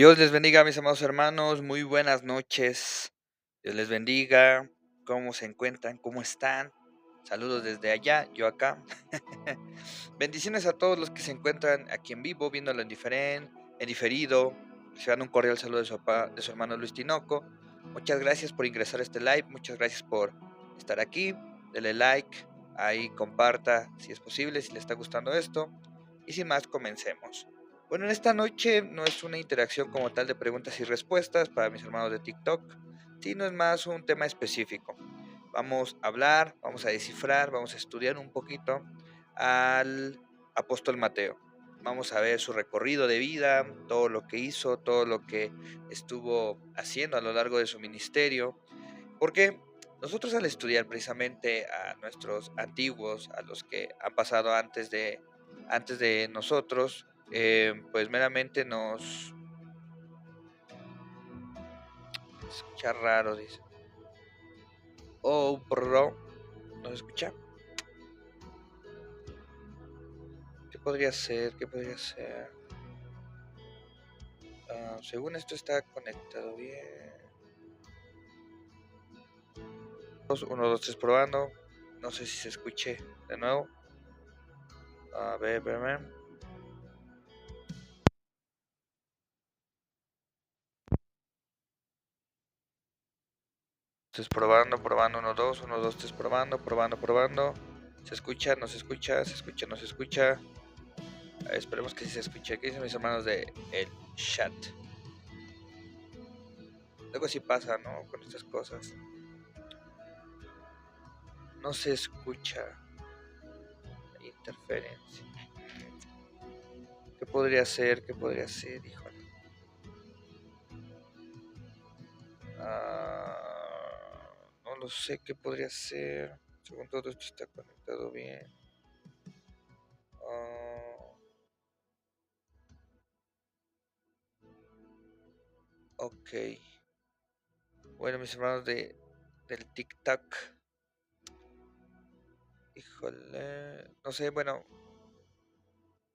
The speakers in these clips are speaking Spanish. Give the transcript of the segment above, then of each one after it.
Dios les bendiga, mis amados hermanos. Muy buenas noches. Dios les bendiga. ¿Cómo se encuentran? ¿Cómo están? Saludos desde allá, yo acá. Bendiciones a todos los que se encuentran aquí en vivo, viéndolo en diferido. Reciban un cordial saludo de su hermano Luis Tinoco. Muchas gracias por ingresar a este live. Muchas gracias por estar aquí. Dele like. Ahí comparta si es posible, si le está gustando esto. Y sin más, comencemos. Bueno, en esta noche no es una interacción como tal de preguntas y respuestas para mis hermanos de TikTok, sino es más un tema específico. Vamos a hablar, vamos a descifrar, vamos a estudiar un poquito al apóstol Mateo. Vamos a ver su recorrido de vida, todo lo que hizo, todo lo que estuvo haciendo a lo largo de su ministerio. Porque nosotros al estudiar precisamente a nuestros antiguos, a los que han pasado antes de nosotros, pues meramente nos escucha raro, dice. Oh, bro, ¿nos escucha? ¿Qué podría ser? ¿Qué podría ser? Según esto está conectado bien. 1, 2, 3 probando. No sé si se escuche de nuevo. A ver, espérame. Entonces probando, probando, 1, 2, 1, 2, 3 probando, probando, probando. ¿Se escucha? ¿No se escucha? ¿Se escucha? ¿No se escucha? Esperemos que sí se escuche. ¿Qué dicen mis hermanos de el chat? Luego sí pasa, ¿no? Con estas cosas. No se escucha. Interferencia. ¿Qué podría ser? ¿Qué podría ser? Híjole. No lo sé. ¿Qué podría ser? Según todo esto está conectado bien. Ok. Bueno, mis hermanos del TikTok. Híjole. No sé, bueno.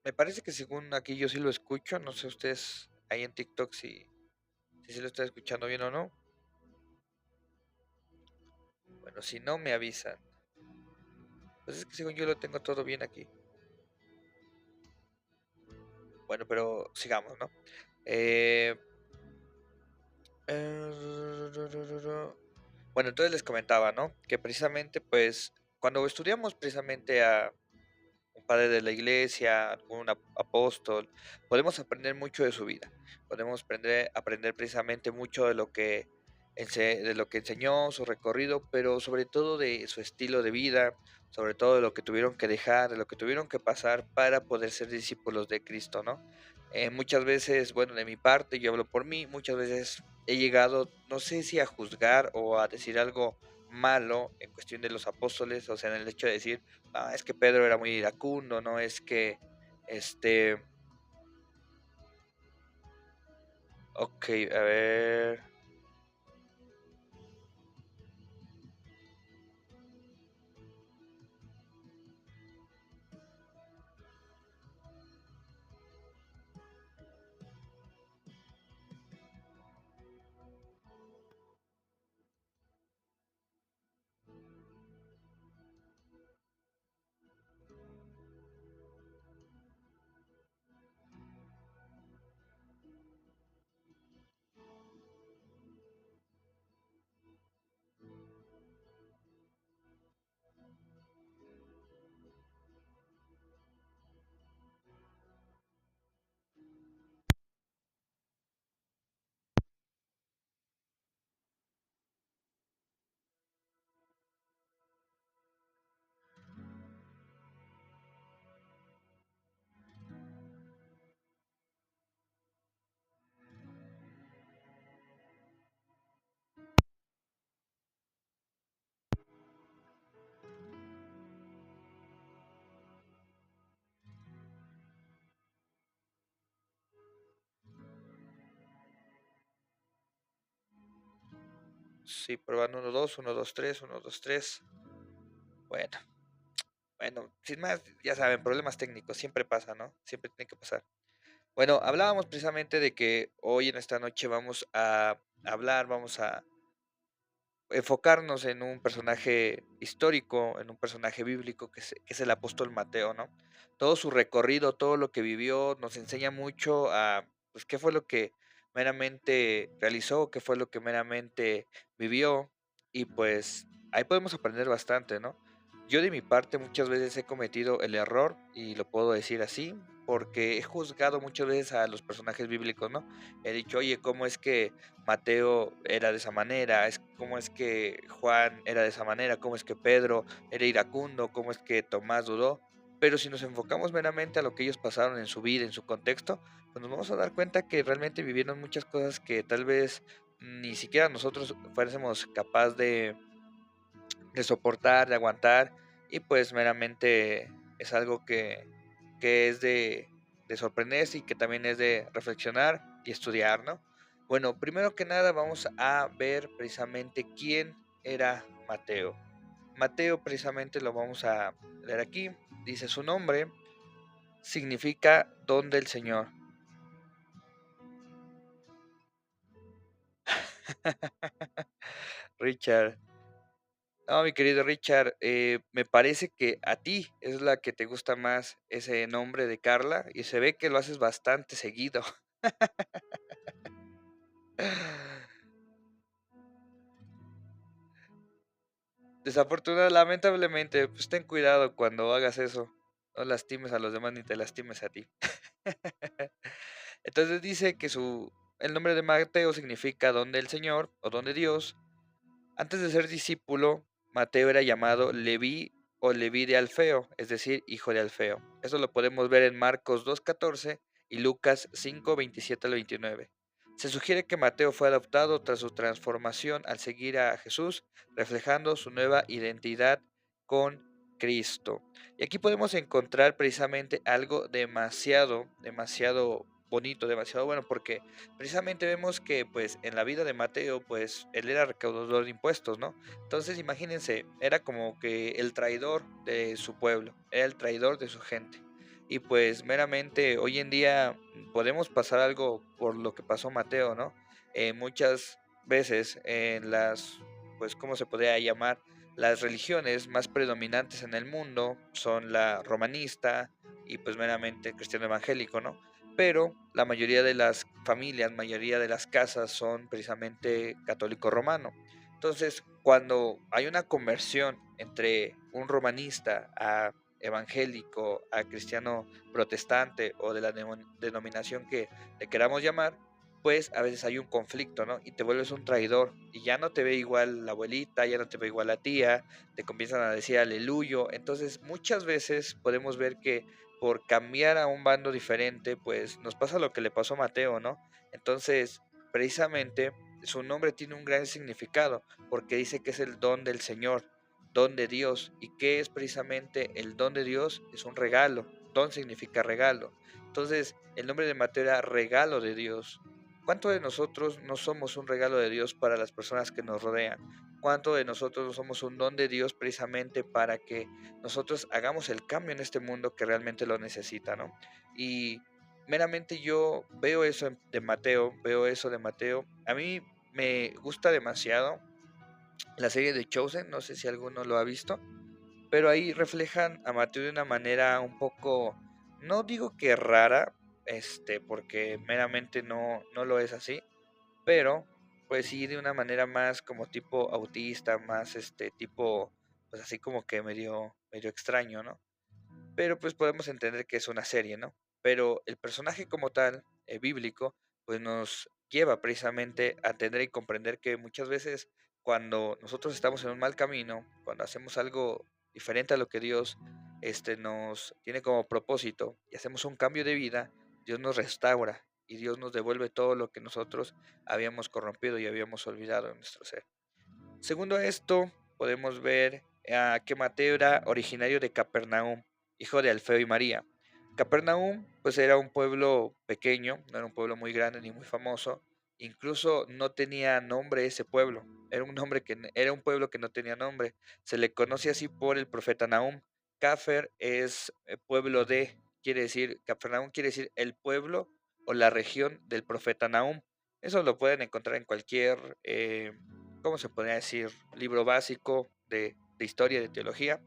Me parece que según aquí yo sí lo escucho. No sé ustedes ahí en TikTok si lo están escuchando bien o no. Bueno, si no me avisan. Pues es que según yo lo tengo todo bien aquí. Bueno, pero sigamos, ¿no? Eh, bueno, entonces les comentaba, ¿no? Que precisamente, pues, cuando estudiamos precisamente a un padre de la iglesia, algún apóstol, podemos aprender mucho de su vida. Podemos aprender precisamente mucho de lo que enseñó, su recorrido, pero sobre todo de su estilo de vida, sobre todo de lo que tuvieron que dejar, de lo que tuvieron que pasar para poder ser discípulos de Cristo, ¿no? Muchas veces, bueno, de mi parte, yo hablo por mí, muchas veces he llegado, no sé si a juzgar o a decir algo malo en cuestión de los apóstoles, o sea, en el hecho de decir, es que Pedro era muy iracundo, no es que, este, ok, a ver, sí, probando 1, 2, 1, 2, 3, 1, 2, 3, bueno, bueno, sin más, ya saben, problemas técnicos, siempre pasa, ¿no? Siempre tiene que pasar. Bueno, hablábamos precisamente de que hoy en esta noche vamos a hablar, vamos a enfocarnos en un personaje histórico, en un personaje bíblico que es el apóstol Mateo, ¿no? Todo su recorrido, todo lo que vivió, nos enseña mucho a, pues, qué fue lo que meramente realizó, qué fue lo que meramente vivió, y pues ahí podemos aprender bastante, ¿no? Yo de mi parte muchas veces he cometido el error, y lo puedo decir así, porque he juzgado muchas veces a los personajes bíblicos, ¿no? He dicho, oye, ¿cómo es que Mateo era de esa manera? ¿Cómo es que Juan era de esa manera? ¿Cómo es que Pedro era iracundo? ¿Cómo es que Tomás dudó? Pero si nos enfocamos meramente a lo que ellos pasaron en su vida, en su contexto, pues nos vamos a dar cuenta que realmente vivieron muchas cosas que tal vez ni siquiera nosotros fuésemos capaz de soportar, de aguantar, y pues meramente es algo que es de sorprenderse y que también es de reflexionar y estudiar, ¿no? Bueno, primero que nada vamos a ver precisamente quién era Mateo. Mateo precisamente lo vamos a leer aquí. Dice su nombre significa don del Señor. Richard. No, mi querido Richard, me parece que a ti es la que te gusta más ese nombre de Carla y se ve que lo haces bastante seguido. Lamentablemente, pues ten cuidado cuando hagas eso. No lastimes a los demás ni te lastimes a ti. Entonces dice que el nombre de Mateo significa don del Señor o don de Dios. Antes de ser discípulo, Mateo era llamado Leví o Leví de Alfeo, es decir, hijo de Alfeo. Eso lo podemos ver en Marcos 2:14 y Lucas 5:27 al 29. Se sugiere que Mateo fue adoptado tras su transformación al seguir a Jesús, reflejando su nueva identidad con Cristo. Y aquí podemos encontrar precisamente algo demasiado, demasiado bonito, demasiado bueno, porque precisamente vemos que pues en la vida de Mateo pues él era recaudador de impuestos, ¿no? Entonces imagínense, era como que el traidor de su pueblo, era el traidor de su gente. Y pues meramente hoy en día podemos pasar algo por lo que pasó Mateo, ¿no? Muchas veces en pues, ¿cómo se podría llamar? Las religiones más predominantes en el mundo son la romanista y pues meramente el cristiano evangélico, ¿no? Pero la mayoría de las familias, mayoría de las casas son precisamente católico romano. Entonces, cuando hay una conversión entre un romanista a evangélico, a cristiano protestante o de la denominación que le queramos llamar, pues a veces hay un conflicto, ¿no? Y te vuelves un traidor y ya no te ve igual la abuelita, ya no te ve igual la tía, te comienzan a decir aleluyo. Entonces, muchas veces podemos ver que por cambiar a un bando diferente, pues nos pasa lo que le pasó a Mateo, ¿no? Entonces, precisamente, su nombre tiene un gran significado, porque dice que es el don del Señor, don de Dios. ¿Y qué es precisamente el don de Dios? Es un regalo. Don significa regalo. Entonces, el nombre de Mateo era regalo de Dios. ¿Cuánto de nosotros no somos un regalo de Dios para las personas que nos rodean? ¿Cuánto de nosotros no somos un don de Dios precisamente para que nosotros hagamos el cambio en este mundo que realmente lo necesita, ¿no? Y meramente yo veo eso de Mateo, veo eso de Mateo. A mí me gusta demasiado la serie de Chosen, no sé si alguno lo ha visto, pero ahí reflejan a Mateo de una manera un poco, no digo que rara, porque meramente no lo es así, pero pues sí de una manera más como tipo autista, más tipo, pues así como que medio extraño, ¿no? Pero pues podemos entender que es una serie, ¿no? Pero el personaje como tal, bíblico, pues nos lleva precisamente a entender y comprender que muchas veces cuando nosotros estamos en un mal camino, cuando hacemos algo diferente a lo que Dios nos tiene como propósito y hacemos un cambio de vida, Dios nos restaura y Dios nos devuelve todo lo que nosotros habíamos corrompido y habíamos olvidado en nuestro ser. Segundo a esto, podemos ver que Mateo era originario de Capernaum, hijo de Alfeo y María. Capernaum, pues era un pueblo pequeño, no era un pueblo muy grande ni muy famoso, incluso no tenía nombre ese pueblo, era un pueblo que no tenía nombre, se le conoce así por el profeta Nahum. Cafer es pueblo de, quiere decir, Capernaum quiere decir el pueblo o la región del profeta Nahum. Eso lo pueden encontrar en cualquier, ¿cómo se podría decir? Libro básico de historia, de teología,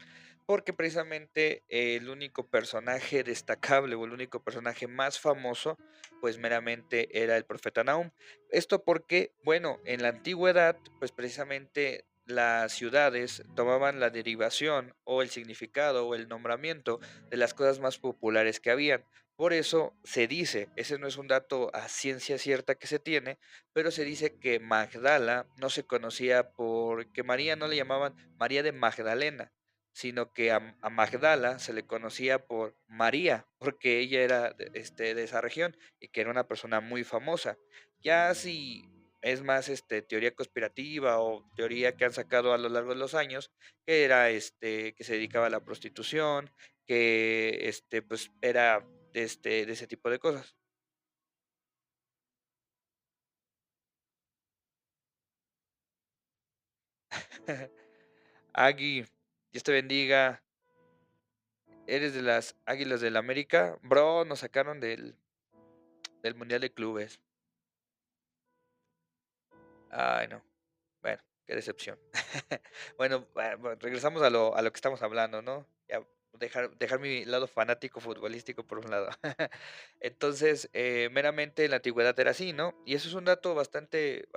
porque precisamente el único personaje destacable o el único personaje más famoso, pues meramente era el profeta Nahum. Esto porque, bueno, en la antigüedad, pues precisamente las ciudades tomaban la derivación o el significado o el nombramiento de las cosas más populares que habían. Por eso se dice, ese no es un dato a ciencia cierta que se tiene, pero se dice que Magdala no se conocía porque María no le llamaban María de Magdalena, sino que a Magdala se le conocía por María, porque ella era de esa región y que era una persona muy famosa. Ya si es más teoría conspirativa o teoría que han sacado a lo largo de los años, que era que se dedicaba a la prostitución, que pues era de ese tipo de cosas. Agui, Dios te bendiga. ¿Eres de las Águilas del América? Bro, nos sacaron del Mundial de Clubes. Ay, no. Bueno, qué decepción. Bueno, regresamos a lo que estamos hablando, ¿no? Ya dejar mi lado fanático futbolístico por un lado. Entonces, meramente en la antigüedad era así, ¿no? Y eso es un dato bastante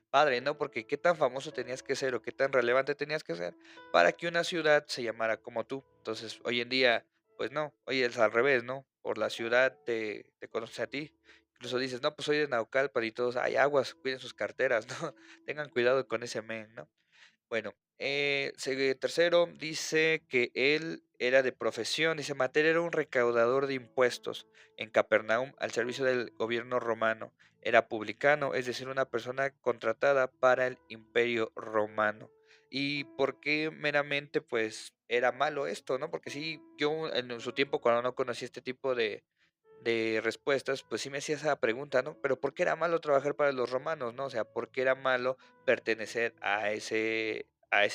padre, ¿no? Porque qué tan famoso tenías que ser o qué tan relevante tenías que ser para que una ciudad se llamara como tú. Entonces, hoy en día, pues no, hoy es al revés, ¿no? Por la ciudad te conoce a ti. Incluso dices, no, pues soy de Naucalpan y todos, hay aguas, cuiden sus carteras, ¿no? Tengan cuidado con ese men, ¿no? Bueno, tercero dice que él era de profesión, dice, Matero era un recaudador de impuestos en Capernaum al servicio del gobierno romano. Era publicano, es decir, una persona contratada para el imperio romano. ¿Y por qué meramente pues era malo esto, no? Porque sí, yo en su tiempo cuando no conocía este tipo de respuestas, pues sí me hacía esa pregunta, ¿no? Pero ¿por qué era malo trabajar para los romanos, no? O sea, ¿por qué era malo pertenecer a ese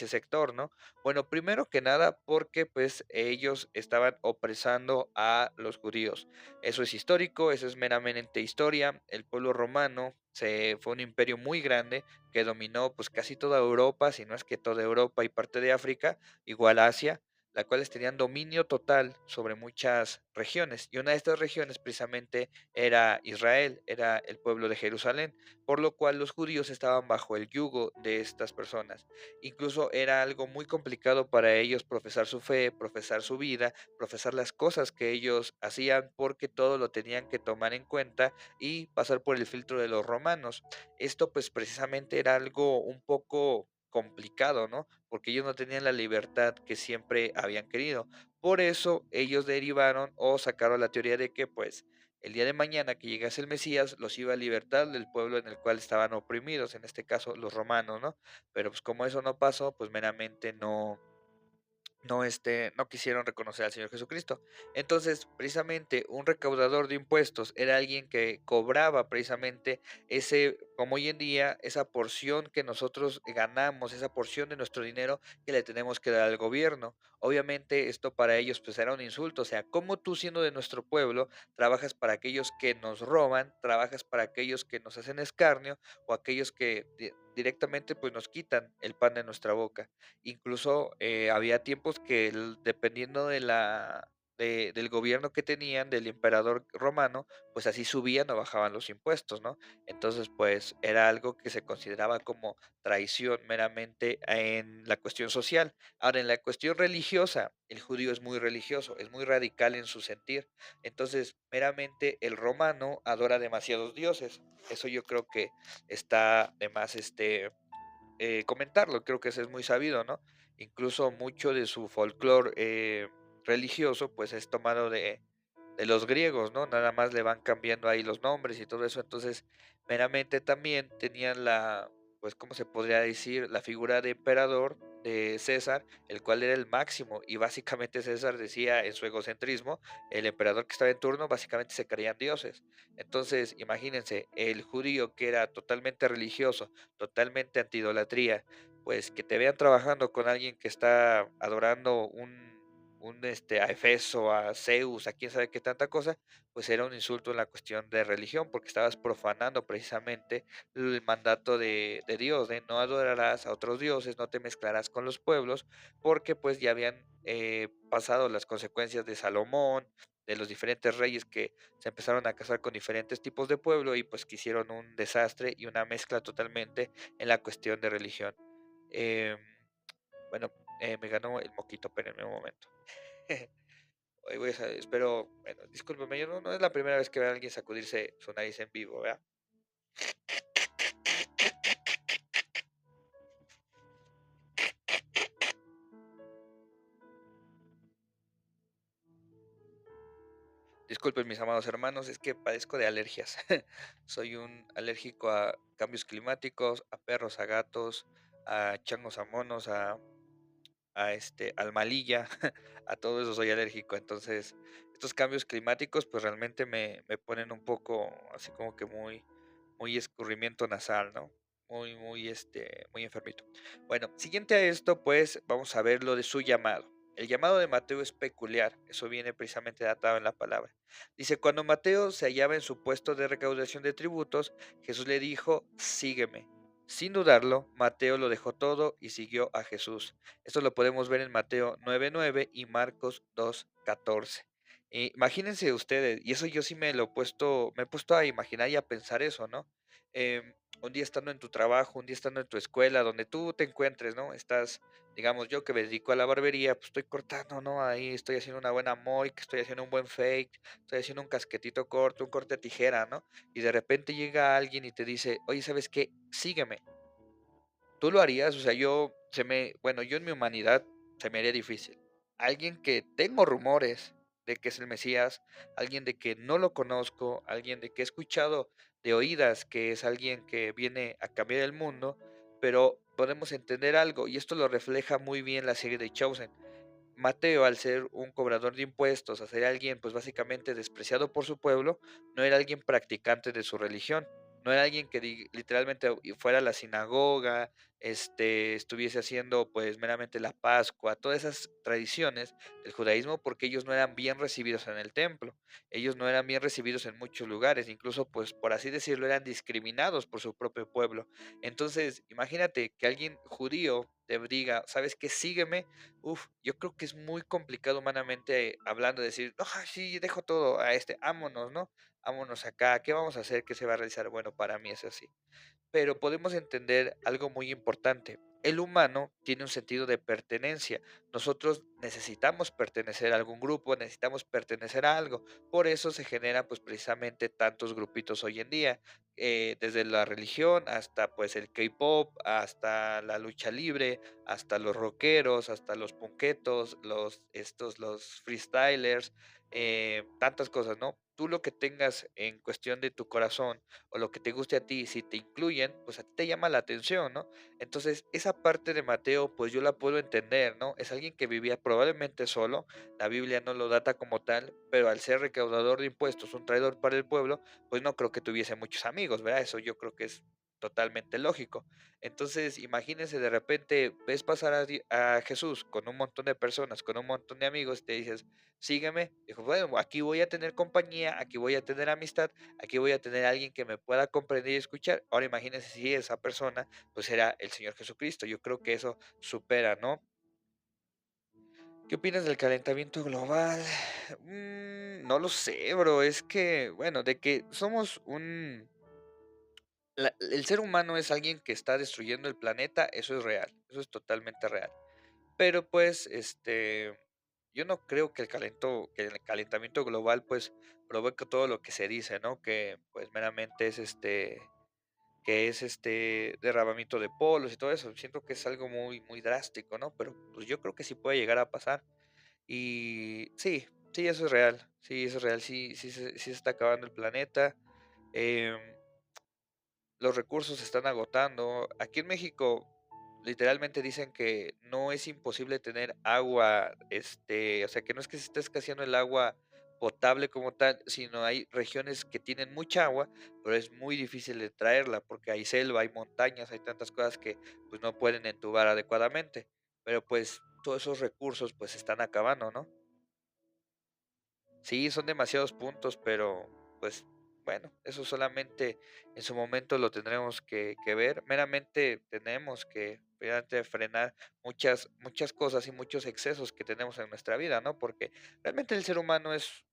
sector, ¿no? Bueno, primero que nada, porque pues ellos estaban opresando a los judíos. Eso es histórico, eso es meramente historia. El pueblo romano fue un imperio muy grande que dominó pues casi toda Europa, si no es que toda Europa y parte de África, igual Asia, las cuales tenían dominio total sobre muchas regiones. Y una de estas regiones precisamente era Israel, era el pueblo de Jerusalén, por lo cual los judíos estaban bajo el yugo de estas personas. Incluso era algo muy complicado para ellos profesar su fe, profesar su vida, profesar las cosas que ellos hacían, porque todo lo tenían que tomar en cuenta y pasar por el filtro de los romanos. Esto pues precisamente era algo un poco complicado, ¿no? Porque ellos no tenían la libertad que siempre habían querido. Por eso ellos derivaron o sacaron la teoría de que pues el día de mañana que llegase el Mesías los iba a libertar del pueblo en el cual estaban oprimidos, en este caso los romanos, ¿no? Pero pues como eso no pasó, pues meramente no quisieron reconocer al Señor Jesucristo. Entonces, precisamente, un recaudador de impuestos era alguien que cobraba precisamente ese, como hoy en día, esa porción que nosotros ganamos, esa porción de nuestro dinero que le tenemos que dar al gobierno. Obviamente, esto para ellos pues era un insulto, o sea, como tú siendo de nuestro pueblo, trabajas para aquellos que nos roban, trabajas para aquellos que nos hacen escarnio o aquellos que directamente pues nos quitan el pan de nuestra boca. Incluso había tiempos que dependiendo del gobierno que tenían, del emperador romano, pues así subían o bajaban los impuestos, ¿no? Entonces, pues era algo que se consideraba como traición meramente en la cuestión social. Ahora, en la cuestión religiosa, el judío es muy religioso, es muy radical en su sentir. Entonces, meramente el romano adora demasiados dioses. Eso yo creo que está de más comentarlo, creo que eso es muy sabido, ¿no? Incluso mucho de su folclore religioso, pues es tomado de los griegos, ¿no? Nada más le van cambiando ahí los nombres y todo eso, entonces meramente también tenían pues, ¿cómo se podría decir? La figura de emperador de César, el cual era el máximo, y básicamente César decía en su egocentrismo, el emperador que estaba en turno básicamente se creían dioses. Entonces, imagínense, el judío que era totalmente religioso, totalmente antiidolatría, pues que te vean trabajando con alguien que está adorando a Efeso, a Zeus, a quién sabe qué tanta cosa, pues era un insulto en la cuestión de religión, porque estabas profanando precisamente el mandato de Dios, de no adorarás a otros dioses, no te mezclarás con los pueblos, porque pues ya habían pasado las consecuencias de Salomón, de los diferentes reyes que se empezaron a casar con diferentes tipos de pueblo y pues que hicieron un desastre y una mezcla totalmente en la cuestión de religión. Em, bueno, me ganó el moquito, espérenme un momento. Hoy espero, bueno, discúlpeme, yo no es la primera vez que veo a alguien sacudirse su nariz en vivo, ¿verdad? Disculpen mis amados hermanos, es que padezco de alergias. Soy un alérgico a cambios climáticos, a perros, a gatos, a changos, a monos, al malilla, a todo eso soy alérgico. Entonces, estos cambios climáticos pues realmente me ponen un poco así como que muy escurrimiento nasal, ¿no? Muy enfermito. Bueno, siguiente a esto, pues vamos a ver lo de su llamado. El llamado de Mateo es peculiar, eso viene precisamente datado en la palabra. Dice, cuando Mateo se hallaba en su puesto de recaudación de tributos, Jesús le dijo, sígueme. Sin dudarlo, Mateo lo dejó todo y siguió a Jesús. Esto lo podemos ver en Mateo 9:9 y Marcos 2:14. Imagínense ustedes, y eso yo sí me he puesto a imaginar y a pensar eso, ¿no? Un día estando en tu trabajo, un día estando en tu escuela, donde tú te encuentres, ¿no? Estás, digamos, yo que me dedico a la barbería, pues estoy cortando, ¿no? Ahí estoy haciendo una buena moik, estoy haciendo un buen fake, estoy haciendo un casquetito corto, un corte de tijera, ¿no? Y de repente llega alguien y te dice, oye, ¿sabes qué? Sígueme. ¿Tú lo harías? O sea, yo en mi humanidad se me haría difícil. Alguien que tengo rumores de que es el Mesías, alguien de que no lo conozco, alguien de que he escuchado de oídas que es alguien que viene a cambiar el mundo, pero podemos entender algo, y esto lo refleja muy bien la serie de Chosen. Mateo, al ser un cobrador de impuestos, a ser alguien pues básicamente despreciado por su pueblo, no era alguien practicante de su religión, no era alguien que literalmente fuera a la sinagoga, estuviese haciendo pues meramente la Pascua, todas esas tradiciones del judaísmo, porque ellos no eran bien recibidos en el templo, ellos no eran bien recibidos en muchos lugares, incluso pues por así decirlo eran discriminados por su propio pueblo. Entonces, imagínate que alguien judío te diga, ¿sabes qué? Sígueme. Uf, yo creo que es muy complicado humanamente hablando, decir, no, sí, dejo todo a vámonos, ¿no? Vámonos acá, ¿qué vamos a hacer? ¿Qué se va a realizar? Bueno, para mí es así. Pero podemos entender algo muy importante. El humano tiene un sentido de pertenencia. Nosotros necesitamos pertenecer a algún grupo, necesitamos pertenecer a algo. Por eso se generan pues precisamente tantos grupitos hoy en día, desde la religión hasta pues el K-pop, hasta la lucha libre, hasta los rockeros, hasta los punketos, los freestylers, tantas cosas, ¿no? Tú lo que tengas en cuestión de tu corazón o lo que te guste a ti, si te incluyen, pues a ti te llama la atención, ¿no? Entonces, esa parte de Mateo, pues yo la puedo entender, ¿no? Es alguien que vivía probablemente solo, la Biblia no lo data como tal, pero al ser recaudador de impuestos, un traidor para el pueblo, pues no creo que tuviese muchos amigos, ¿verdad? Eso yo creo que es totalmente lógico. Entonces, imagínense de repente, ves pasar a Jesús con un montón de personas, con un montón de amigos, y te dices, sígueme, dijo, bueno, aquí voy a tener compañía, aquí voy a tener amistad, aquí voy a tener a alguien que me pueda comprender y escuchar. Ahora imagínense si esa persona pues era el Señor Jesucristo. Yo creo que eso supera, ¿no? ¿Qué opinas del calentamiento global? No lo sé, bro. Es que, bueno, de que somos el ser humano es alguien que está destruyendo el planeta, eso es real, eso es totalmente real. Pero pues, yo no creo que el calentamiento global pues provoque todo lo que se dice, ¿no? Que pues meramente es derramamiento de polos y todo eso. Siento que es algo muy drástico, ¿no? Pero pues yo creo que sí puede llegar a pasar. Y sí, sí, eso es real. Sí, eso es real. Sí, sí se está acabando el planeta. em, los recursos se están agotando. Aquí en México, literalmente dicen que no es imposible tener agua, o sea, que no es que se esté escaseando el agua potable como tal, sino hay regiones que tienen mucha agua, pero es muy difícil de traerla porque hay selva, hay montañas, hay tantas cosas que pues no pueden entubar adecuadamente. pero pues todos esos recursos pues se están acabando, ¿no? Sí, son demasiados puntos, pero pues bueno, eso solamente en su momento lo tendremos que ver. Meramente tenemos que meramente frenar muchas cosas y muchos excesos que tenemos en nuestra vida, ¿no? Porque realmente el ser humano es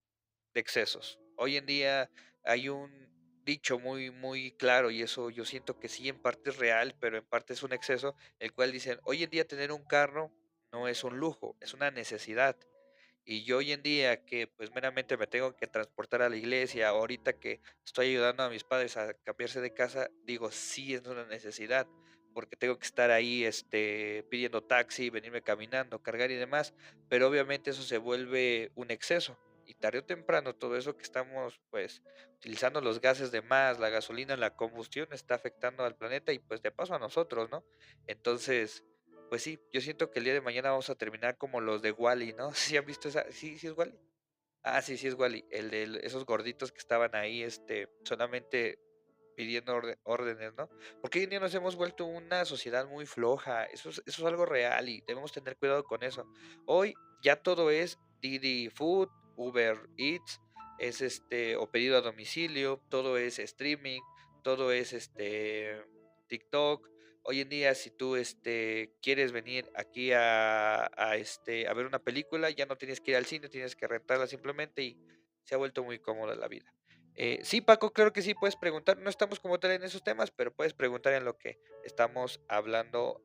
de excesos. Hoy en día hay un dicho muy claro y eso yo siento que sí en parte es real, pero en parte es un exceso, el cual dicen, hoy en día tener un carro no es un lujo, es una necesidad. Y yo hoy en día que pues meramente me tengo que transportar a la iglesia, ahorita que estoy ayudando a mis padres a cambiarse de casa, digo, sí es una necesidad, porque tengo que estar ahí pidiendo taxi, venirme caminando, cargar y demás, pero obviamente eso se vuelve un exceso. Y tarde o temprano todo eso que estamos pues utilizando los gases de más, la gasolina, la combustión está afectando al planeta y pues de paso a nosotros, ¿no? Entonces, pues sí, yo siento que el día de mañana vamos a terminar como los de Wall-E, ¿no? ¿Sí han visto esa? Sí, sí es Wall-E. Ah, sí, sí es Wall-E. El de esos gorditos que estaban ahí, solamente pidiendo órdenes, ¿no? Porque hoy en día nos hemos vuelto una sociedad muy floja. Eso es algo real y debemos tener cuidado con eso. Hoy ya todo es Didi Food, Uber Eats, es o pedido a domicilio, todo es streaming, todo es TikTok. Hoy en día, si tú quieres venir aquí a ver una película, ya no tienes que ir al cine, tienes que rentarla simplemente y se ha vuelto muy cómoda la vida. Sí, Paco, claro que sí, puedes preguntar. No estamos como tal en esos temas, pero puedes preguntar en lo que estamos hablando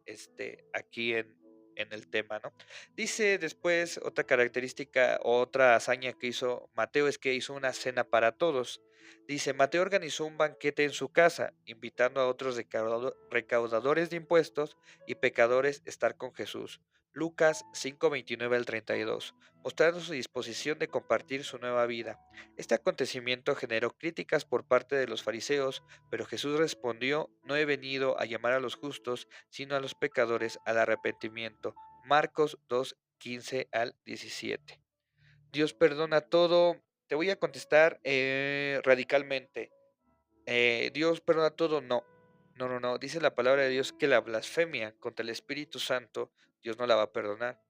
aquí en el tema, ¿no? Dice después otra característica, otra hazaña que hizo Mateo es que hizo una cena para todos. Dice, Mateo organizó un banquete en su casa, invitando a otros recaudadores de impuestos y pecadores a estar con Jesús. Lucas 5:29 al 32, mostrando su disposición de compartir su nueva vida. Este acontecimiento generó críticas por parte de los fariseos, pero Jesús respondió, no he venido a llamar a los justos, sino a los pecadores al arrepentimiento. Marcos 2:15 al 17. Dios perdona todo. Te voy a contestar radicalmente. Dios perdona todo, no. No, no, no. Dice la palabra de Dios que la blasfemia contra el Espíritu Santo, Dios no la va a perdonar.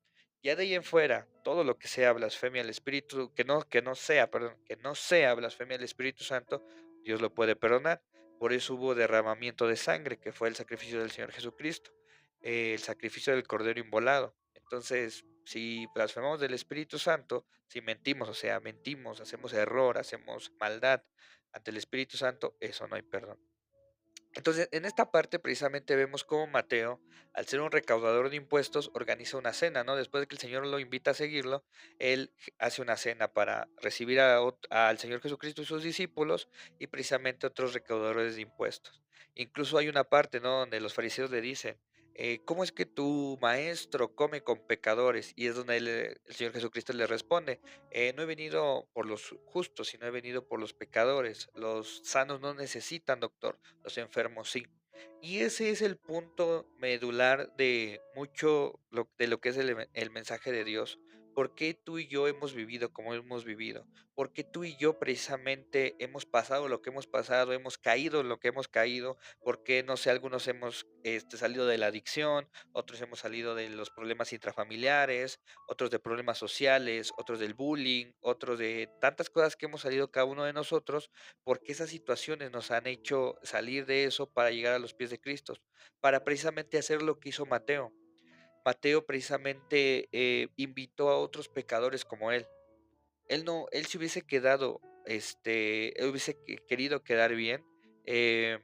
Ya de ahí en fuera, todo lo que sea blasfemia al Espíritu, que no sea, perdón, que no sea blasfemia al Espíritu Santo, Dios lo puede perdonar. Por eso hubo derramamiento de sangre, que fue el sacrificio del Señor Jesucristo, el sacrificio del Cordero inmolado. Entonces, si blasfemamos del Espíritu Santo, si mentimos, o sea, mentimos, hacemos error, hacemos maldad ante el Espíritu Santo, eso no hay perdón. Entonces, en esta parte precisamente vemos cómo Mateo, al ser un recaudador de impuestos, organiza una cena, ¿no? Después de que el Señor lo invita a seguirlo, él hace una cena para recibir al Señor Jesucristo y sus discípulos y precisamente otros recaudadores de impuestos. Incluso hay una parte, ¿no? Donde los fariseos le dicen, ¿cómo es que tu maestro come con pecadores? Y es donde el Señor Jesucristo le responde, no he venido por los justos, sino he venido por los pecadores. Los sanos no necesitan doctor, los enfermos sí. Y ese es el punto medular de mucho de lo que es el mensaje de Dios. ¿Por qué tú y yo hemos vivido como hemos vivido? ¿Por qué tú y yo precisamente hemos pasado lo que hemos pasado, hemos caído en lo que hemos caído? ¿Por qué, no sé, algunos hemos salido de la adicción, otros hemos salido de los problemas intrafamiliares, otros de problemas sociales, otros del bullying, otros de tantas cosas que hemos salido cada uno de nosotros, porque esas situaciones nos han hecho salir de eso para llegar a los pies de Cristo, para precisamente hacer lo que hizo Mateo. Mateo precisamente invitó a otros pecadores como él. Él no, él se hubiese quedado, él hubiese querido quedar bien, eh,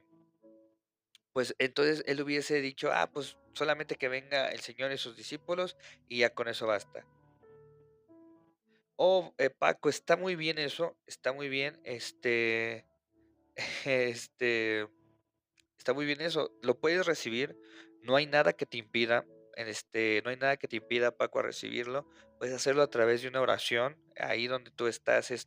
pues entonces él hubiese dicho, ah, pues solamente que venga el Señor y sus discípulos y ya con eso basta. Oh, Paco, está muy bien eso, está muy bien, este, está muy bien eso, lo puedes recibir, no hay nada que te impida, no hay nada que te impida, Paco, a recibirlo, puedes hacerlo a través de una oración, ahí donde tú estás en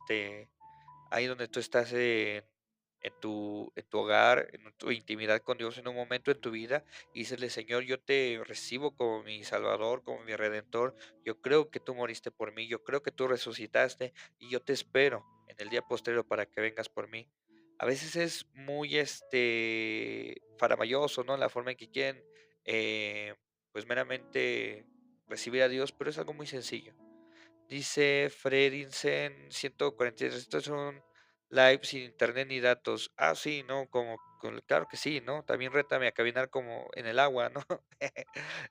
tu hogar, en tu intimidad con Dios en un momento en tu vida, y dices: Señor, yo te recibo como mi Salvador, como mi Redentor, yo creo que tú moriste por mí, yo creo que tú resucitaste, y yo te espero en el día posterior para que vengas por mí. A veces es muy, faramayoso, ¿no? La forma en que quieren, pues meramente recibir a Dios, pero es algo muy sencillo. Dice Fredinsen 143, estos son live sin internet ni datos. Ah, sí, no, claro que sí, ¿no? También rétame a caminar como en el agua, ¿no?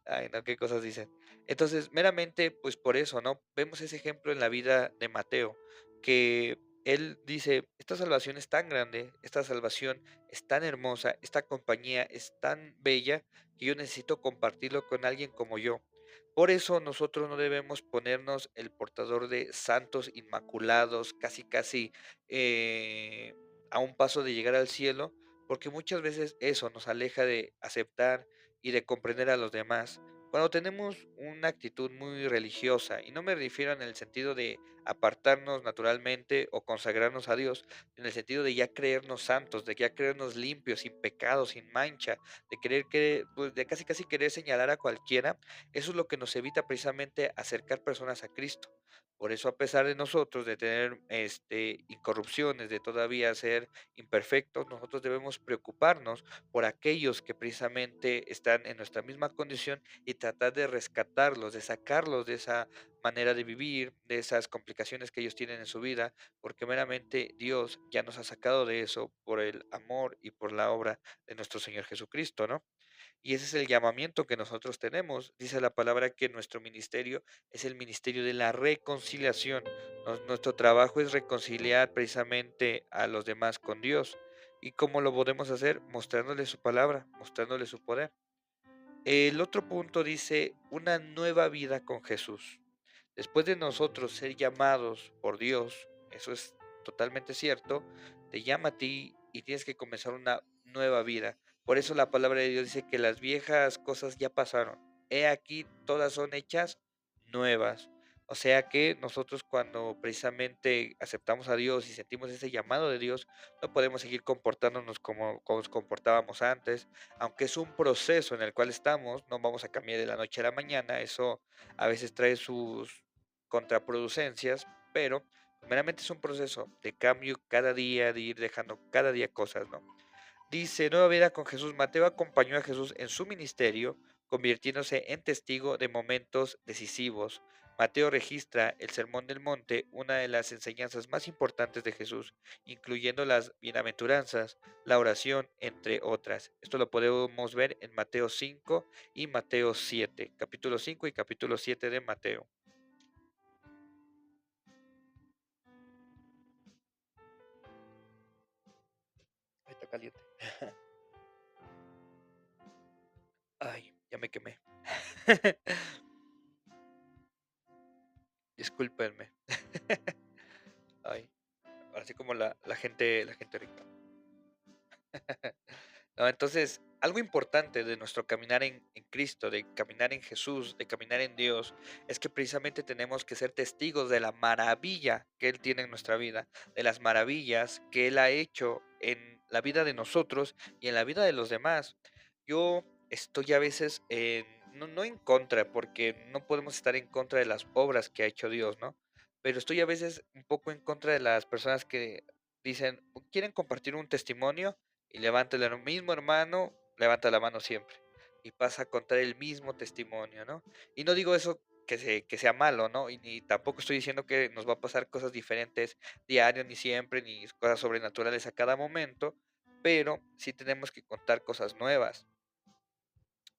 Ay, no, qué cosas dicen. Entonces, meramente, pues por eso, ¿no? Vemos ese ejemplo en la vida de Mateo, que él dice, esta salvación es tan grande, esta salvación es tan hermosa, esta compañía es tan bella, que yo necesito compartirlo con alguien como yo. Por eso nosotros no debemos ponernos el portador de santos inmaculados, casi casi eh, a un paso de llegar al cielo, porque muchas veces eso nos aleja de aceptar y de comprender a los demás. Cuando tenemos una actitud muy religiosa, y no me refiero en el sentido de apartarnos naturalmente o consagrarnos a Dios, en el sentido de ya creernos santos, de ya creernos limpios, sin pecado, sin mancha, de querer que, pues de casi casi querer señalar a cualquiera, eso es lo que nos evita precisamente acercar personas a Cristo. Por eso, a pesar de nosotros de tener incorrupciones, de todavía ser imperfectos, nosotros debemos preocuparnos por aquellos que precisamente están en nuestra misma condición y tratar de rescatarlos, de sacarlos de esa manera de vivir, de esas complicaciones que ellos tienen en su vida, porque meramente Dios ya nos ha sacado de eso por el amor y por la obra de nuestro Señor Jesucristo, ¿no? Y ese es el llamamiento que nosotros tenemos. Dice la palabra que nuestro ministerio es el ministerio de la reconciliación. Nuestro trabajo es reconciliar precisamente a los demás con Dios. ¿Y cómo lo podemos hacer? Mostrándole su palabra, mostrándole su poder. El otro punto dice una nueva vida con Jesús. Después de nosotros ser llamados por Dios, eso es totalmente cierto, te llama a ti y tienes que comenzar una nueva vida. Por eso la palabra de Dios dice que las viejas cosas ya pasaron. He aquí, todas son hechas nuevas. O sea que nosotros cuando precisamente aceptamos a Dios y sentimos ese llamado de Dios, no podemos seguir comportándonos como nos comportábamos antes. Aunque es un proceso en el cual estamos, no vamos a cambiar de la noche a la mañana. Eso a veces trae sus contraproducencias, pero meramente es un proceso de cambio cada día, de ir dejando cada día cosas, ¿no? Dice, nueva vida con Jesús. Mateo acompañó a Jesús en su ministerio, convirtiéndose en testigo de momentos decisivos. Mateo registra el Sermón del Monte, una de las enseñanzas más importantes de Jesús, incluyendo las bienaventuranzas, la oración, entre otras. Esto lo podemos ver en Mateo 5 y Mateo 7, capítulo 5 y capítulo 7 de Mateo. Ay, está caliente. Ay, ya me quemé. Discúlpenme. Ay, así como la gente rica. No, entonces, algo importante de nuestro caminar en Cristo, de caminar en Jesús, de caminar en Dios, es que precisamente tenemos que ser testigos de la maravilla que Él tiene en nuestra vida, de las maravillas que Él ha hecho en la vida de nosotros y en la vida de los demás. Yo estoy a veces no en contra, porque no podemos estar en contra de las obras que ha hecho Dios, ¿no? Pero estoy a veces un poco en contra de las personas que dicen, quieren compartir un testimonio y levanta el mismo hermano, levanta la mano siempre y pasa a contar el mismo testimonio, ¿no? Y no digo eso que sea malo, ¿no? Y ni tampoco estoy diciendo que nos va a pasar cosas diferentes diario, ni siempre, ni cosas sobrenaturales a cada momento, pero sí tenemos que contar cosas nuevas.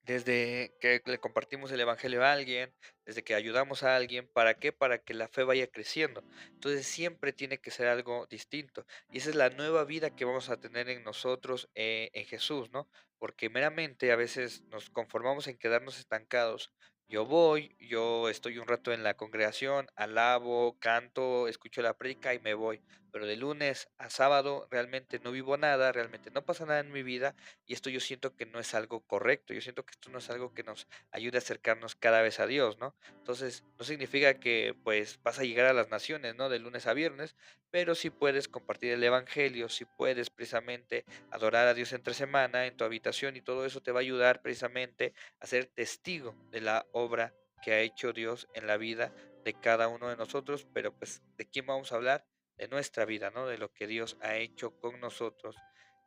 Desde que le compartimos el evangelio a alguien, desde que ayudamos a alguien, ¿para qué? Para que la fe vaya creciendo. Entonces siempre tiene que ser algo distinto. Y esa es la nueva vida que vamos a tener en nosotros, en Jesús, ¿no? Porque meramente a veces nos conformamos en quedarnos estancados. Yo voy, yo estoy un rato en la congregación, alabo, canto, escucho la prédica y me voy. Pero de lunes a sábado realmente no vivo nada, realmente no pasa nada en mi vida y esto yo siento que no es algo correcto, yo siento que esto no es algo que nos ayude a acercarnos cada vez a Dios, ¿no? Entonces, no significa que pues vas a llegar a las naciones, ¿no? De lunes a viernes, pero sí puedes compartir el evangelio, sí puedes precisamente adorar a Dios entre semana en tu habitación y todo eso te va a ayudar precisamente a ser testigo de la obra que ha hecho Dios en la vida de cada uno de nosotros, pero pues ¿de quién vamos a hablar? De nuestra vida, ¿no? De lo que Dios ha hecho con nosotros.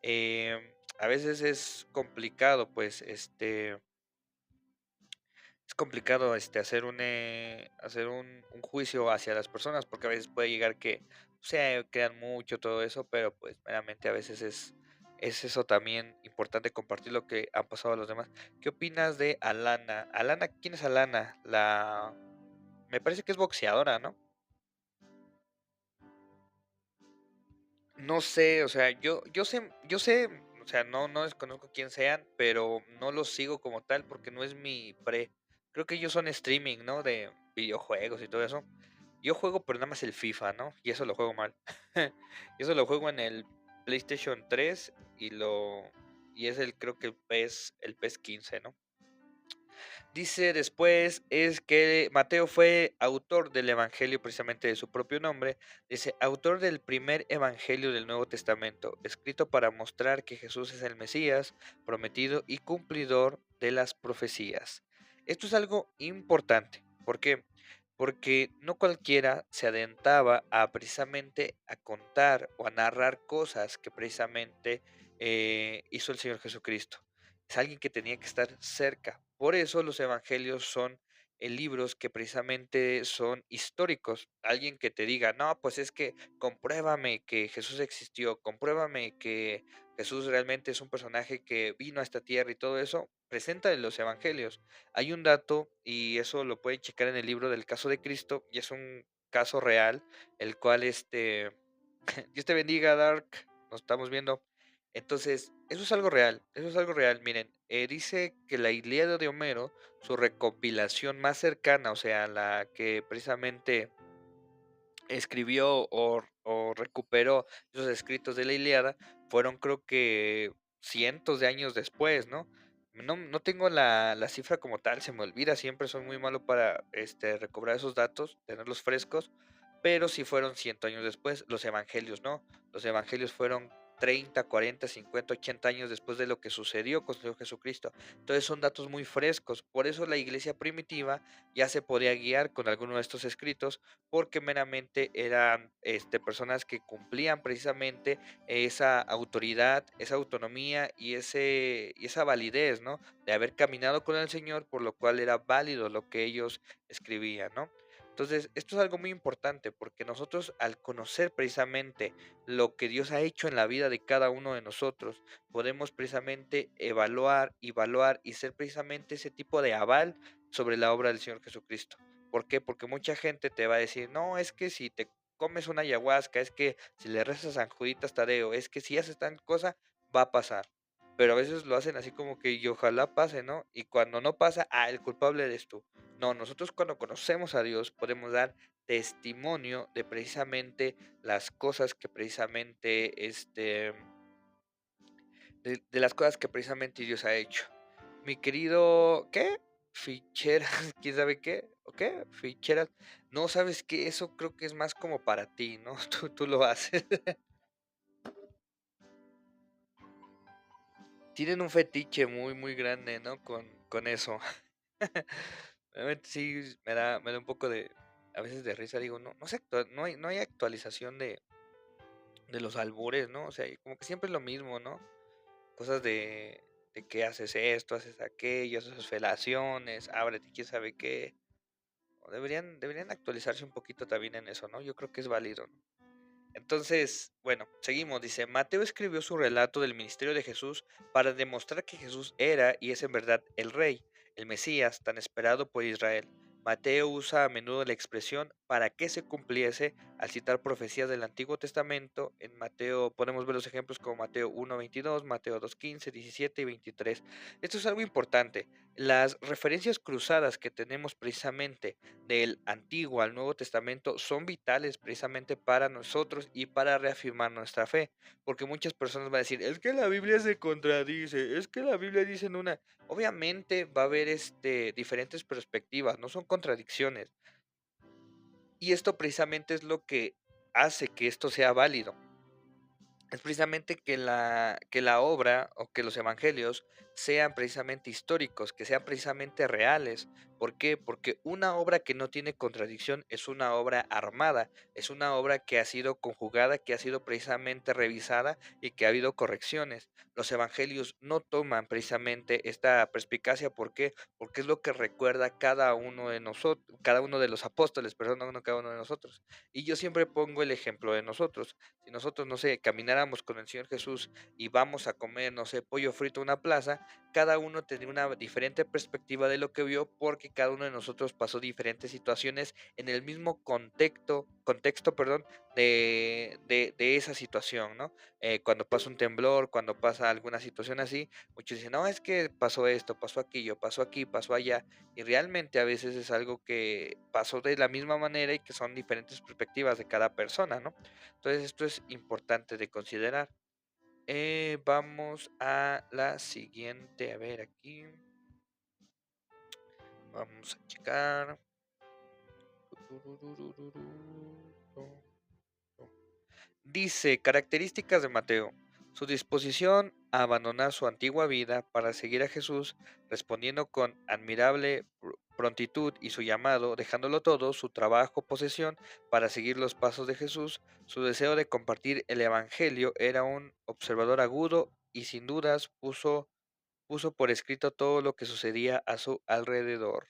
A veces es complicado, pues, es complicado hacer un juicio hacia las personas, porque a veces puede llegar que se crean mucho todo eso, pero pues meramente a veces es eso también importante compartir lo que han pasado a los demás. ¿Qué opinas de Alana? Alana, ¿quién es Alana? Me parece que es boxeadora, ¿no? No sé, o sea, yo sé, o sea, no desconozco quién sean, pero no los sigo como tal porque no es mi pre. Creo que ellos son streaming, ¿no? De videojuegos y todo eso. Yo juego, pero nada más el FIFA, ¿no? Y eso lo juego mal. Y eso lo juego en el PlayStation 3 y es creo que el PES 15, ¿no? Dice después es que Mateo fue autor del Evangelio precisamente de su propio nombre. Dice, autor del primer Evangelio del Nuevo Testamento, escrito para mostrar que Jesús es el Mesías, prometido y cumplidor de las profecías. Esto es algo importante. ¿Por qué? Porque no cualquiera se adentraba a precisamente a contar o a narrar cosas que precisamente hizo el Señor Jesucristo. Es alguien que tenía que estar cerca. Por eso los evangelios son libros que precisamente son históricos. Alguien que te diga, no, pues es que compruébame que Jesús existió, compruébame que Jesús realmente es un personaje que vino a esta tierra y todo eso, presenta en los evangelios. Hay un dato, y eso lo pueden checar en el libro del caso de Cristo, y es un caso real, el cual Dios te bendiga, Dark, nos estamos viendo. Entonces, eso es algo real, eso es algo real. Miren, dice que la Ilíada de Homero, su recopilación más cercana, o sea, la que precisamente escribió o recuperó esos escritos de la Ilíada, fueron creo que cientos de años después, ¿no? No tengo la cifra como tal, se me olvida, siempre soy muy malo para recobrar esos datos, tenerlos frescos, pero sí fueron 100 años después. Los evangelios, ¿no? Los evangelios fueron 30, 40, 50, 80 años después de lo que sucedió con el Señor Jesucristo. Entonces son datos muy frescos. Por eso la iglesia primitiva ya se podía guiar con alguno de estos escritos, porque meramente eran personas que cumplían precisamente esa autoridad, esa autonomía y esa validez, ¿no? De haber caminado con el Señor, por lo cual era válido lo que ellos escribían, ¿no? Entonces, esto es algo muy importante porque nosotros al conocer precisamente lo que Dios ha hecho en la vida de cada uno de nosotros, podemos precisamente evaluar y ser precisamente ese tipo de aval sobre la obra del Señor Jesucristo. ¿Por qué? Porque mucha gente te va a decir, no, es que si te comes una ayahuasca, es que si le rezas a San Juditas Tadeo, es que si haces tal cosa, va a pasar. Pero a veces lo hacen así como que y ojalá pase, ¿no? Y cuando no pasa, el culpable eres tú. No, nosotros cuando conocemos a Dios podemos dar testimonio de precisamente las cosas que precisamente, de las cosas que precisamente Dios ha hecho. Mi querido, ¿qué? Ficheras, ¿quién sabe qué? ¿O qué? Ficheras. No, ¿sabes qué? Eso creo que es más como para ti, ¿no? Tú lo haces. Tienen un fetiche muy, muy grande, ¿no? Con eso. Realmente sí, me da un poco a veces de risa, digo, no hay actualización de los albures, ¿no? O sea, como que siempre es lo mismo, ¿no? Cosas de que haces esto, haces aquello, haces felaciones, ábrete, quién sabe qué. Deberían actualizarse un poquito también en eso, ¿no? Yo creo que es válido, ¿no? Entonces, bueno, seguimos. Dice, Mateo escribió su relato del ministerio de Jesús para demostrar que Jesús era y es en verdad el Rey, el Mesías, tan esperado por Israel. Mateo usa a menudo la expresión para que se cumpliese al citar profecías del Antiguo Testamento. En Mateo podemos ver los ejemplos como Mateo 1:22, Mateo 2:15, 17 y 23. Esto es algo importante. Las referencias cruzadas que tenemos precisamente del Antiguo al Nuevo Testamento son vitales precisamente para nosotros y para reafirmar nuestra fe, porque muchas personas van a decir, es que la Biblia se contradice, es que la Biblia dice en una, obviamente va a haber diferentes perspectivas, no son contradicciones, y esto precisamente es lo que hace que esto sea válido. Es precisamente que la obra o que los evangelios sean precisamente históricos, que sean precisamente reales. ¿Por qué? Porque una obra que no tiene contradicción es una obra armada, es una obra que ha sido conjugada, que ha sido precisamente revisada y que ha habido correcciones. Los evangelios no toman precisamente esta perspicacia, ¿por qué? Porque es lo que recuerda cada uno de nosotros, cada uno de los apóstoles, perdón, no cada uno de nosotros. Y yo siempre pongo el ejemplo de nosotros. Si nosotros, no sé, camináramos con el Señor Jesús y vamos a comer, no sé, pollo frito en una plaza, cada uno tendría una diferente perspectiva de lo que vio porque cada uno de nosotros pasó diferentes situaciones en el mismo contexto, perdón, de esa situación, ¿no? Cuando pasa un temblor, cuando pasa alguna situación así, muchos dicen, no, es que pasó esto, pasó aquello, pasó aquí, pasó allá, y realmente a veces es algo que pasó de la misma manera y que son diferentes perspectivas de cada persona, ¿no? Entonces esto es importante de considerar. Vamos a la siguiente. A ver aquí. Vamos a checar. Dice, características de Mateo. Su disposición a abandonar su antigua vida para seguir a Jesús, respondiendo con admirable prontitud y su llamado, dejándolo todo, su trabajo, posesión, para seguir los pasos de Jesús. Su deseo de compartir el Evangelio era un observador agudo y sin dudas puso por escrito todo lo que sucedía a su alrededor.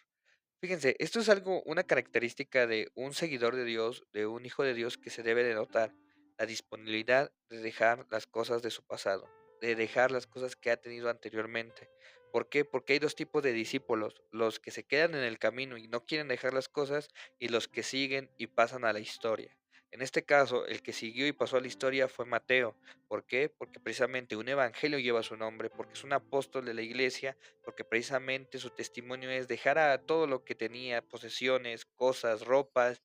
Fíjense, esto es algo, una característica de un seguidor de Dios, de un hijo de Dios que se debe de notar, la disponibilidad de dejar las cosas de su pasado, de dejar las cosas que ha tenido anteriormente. ¿Por qué? Porque hay dos tipos de discípulos, los que se quedan en el camino y no quieren dejar las cosas y los que siguen y pasan a la historia. En este caso, el que siguió y pasó a la historia fue Mateo. ¿Por qué? Porque precisamente un evangelio lleva su nombre, porque es un apóstol de la iglesia, porque precisamente su testimonio es dejar a todo lo que tenía, posesiones, cosas, ropas,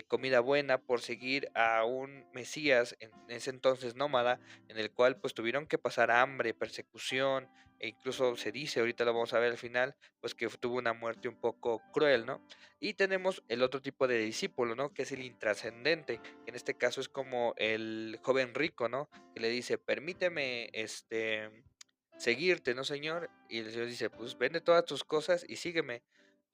comida buena, por seguir a un Mesías, en ese entonces nómada, en el cual pues tuvieron que pasar hambre, persecución, e incluso se dice, ahorita lo vamos a ver al final, pues que tuvo una muerte un poco cruel, ¿no? Y tenemos el otro tipo de discípulo, ¿no? Que es el intrascendente, que en este caso es como el joven rico, ¿no? Que le dice, permíteme, seguirte, ¿no, señor? Y el señor dice, pues vende todas tus cosas y sígueme.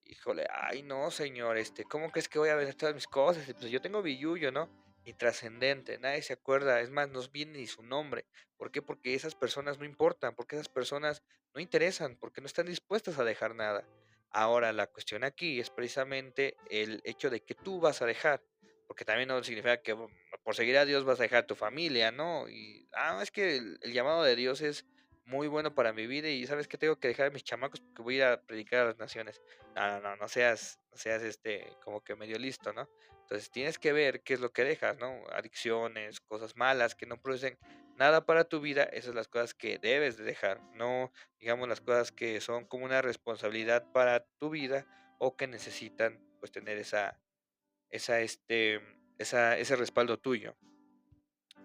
Híjole, ay, no, señor, ¿cómo crees que voy a vender todas mis cosas? Y pues yo tengo billullo, ¿no? Y trascendente, nadie se acuerda, es más, no viene ni su nombre. ¿Por qué? Porque esas personas no importan, porque esas personas no interesan, porque no están dispuestas a dejar nada. Ahora, la cuestión aquí es precisamente el hecho de que tú vas a dejar, porque también no significa que por seguir a Dios vas a dejar tu familia, ¿no? Y, es que el llamado de Dios es muy bueno para mi vida y sabes que tengo que dejar a mis chamacos porque voy a ir a predicar a las naciones. No seas, no seas como que medio listo, ¿no? Entonces tienes que ver qué es lo que dejas, ¿no? Adicciones, cosas malas que no producen nada para tu vida, esas son las cosas que debes de dejar, no digamos las cosas que son como una responsabilidad para tu vida o que necesitan pues tener esa, ese respaldo tuyo.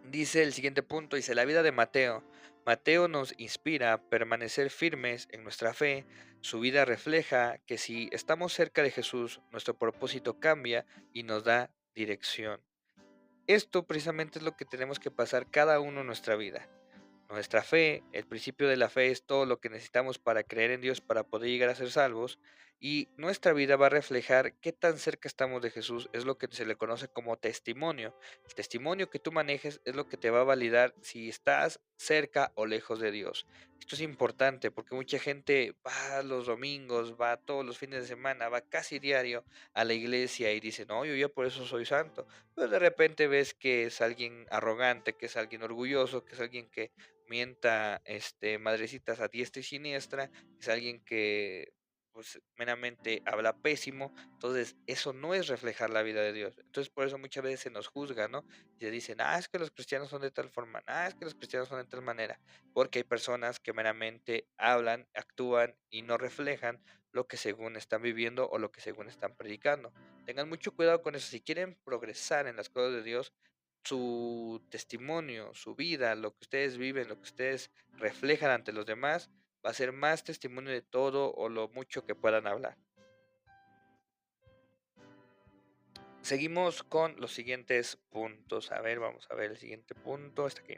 Dice el siguiente punto, dice la vida de Mateo. Mateo nos inspira a permanecer firmes en nuestra fe. Su vida refleja que si estamos cerca de Jesús, nuestro propósito cambia y nos da dirección. Esto precisamente es lo que tenemos que pasar cada uno en nuestra vida. Nuestra fe, el principio de la fe es todo lo que necesitamos para creer en Dios para poder llegar a ser salvos y nuestra vida va a reflejar qué tan cerca estamos de Jesús, es lo que se le conoce como testimonio. El testimonio que tú manejes es lo que te va a validar si estás cerca o lejos de Dios. Esto es importante porque mucha gente va los domingos, va todos los fines de semana, va casi diario a la iglesia y dice, no, yo ya por eso soy santo. Pero de repente ves que es alguien arrogante, que es alguien orgulloso, que es alguien que mienta, madrecitas a diestra y siniestra, es alguien que pues meramente habla pésimo, entonces eso no es reflejar la vida de Dios. Entonces por eso muchas veces se nos juzga, ¿no? Y se dicen, es que los cristianos son de tal forma, es que los cristianos son de tal manera, porque hay personas que meramente hablan, actúan y no reflejan lo que según están viviendo o lo que según están predicando. Tengan mucho cuidado con eso, si quieren progresar en las cosas de Dios, su testimonio, su vida, lo que ustedes viven, lo que ustedes reflejan ante los demás, va a ser más testimonio de todo o lo mucho que puedan hablar. Seguimos con los siguientes puntos. A ver, vamos a ver el siguiente punto. Está aquí.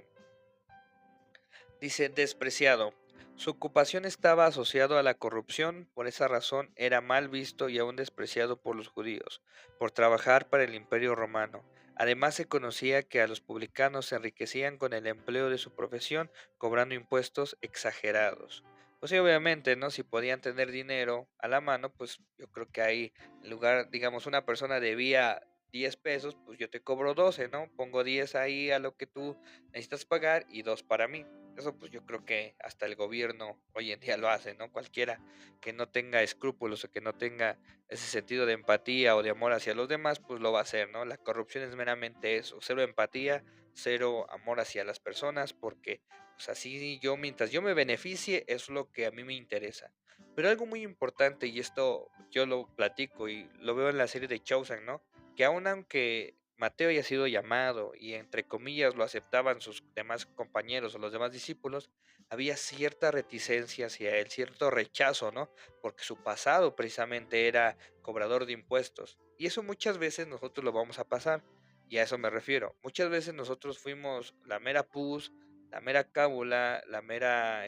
Dice, despreciado. Su ocupación estaba asociado a la corrupción, por esa razón era mal visto y aún despreciado por los judíos, por trabajar para el Imperio romano. Además se conocía que a los publicanos se enriquecían con el empleo de su profesión, cobrando impuestos exagerados. Pues sí, obviamente, ¿no? Si podían tener dinero a la mano, pues yo creo que ahí, en lugar, digamos, una persona debía 10 pesos, pues yo te cobro 12, ¿no? Pongo 10 ahí a lo que tú necesitas pagar y 2 para mí. Eso pues yo creo que hasta el gobierno hoy en día lo hace, ¿no? Cualquiera que no tenga escrúpulos o que no tenga ese sentido de empatía o de amor hacia los demás, pues lo va a hacer, ¿no? La corrupción es meramente eso, cero empatía, cero amor hacia las personas, porque pues así yo, mientras yo me beneficie, es lo que a mí me interesa. Pero algo muy importante, y esto yo lo platico y lo veo en la serie de Chosen, ¿no? Que aun aunque Mateo haya sido llamado y entre comillas lo aceptaban sus demás compañeros o los demás discípulos, había cierta reticencia hacia él, cierto rechazo, ¿no? Porque su pasado precisamente era cobrador de impuestos. Y eso muchas veces nosotros lo vamos a pasar. Y a eso me refiero. Muchas veces nosotros fuimos la mera pus, la mera cábula, la mera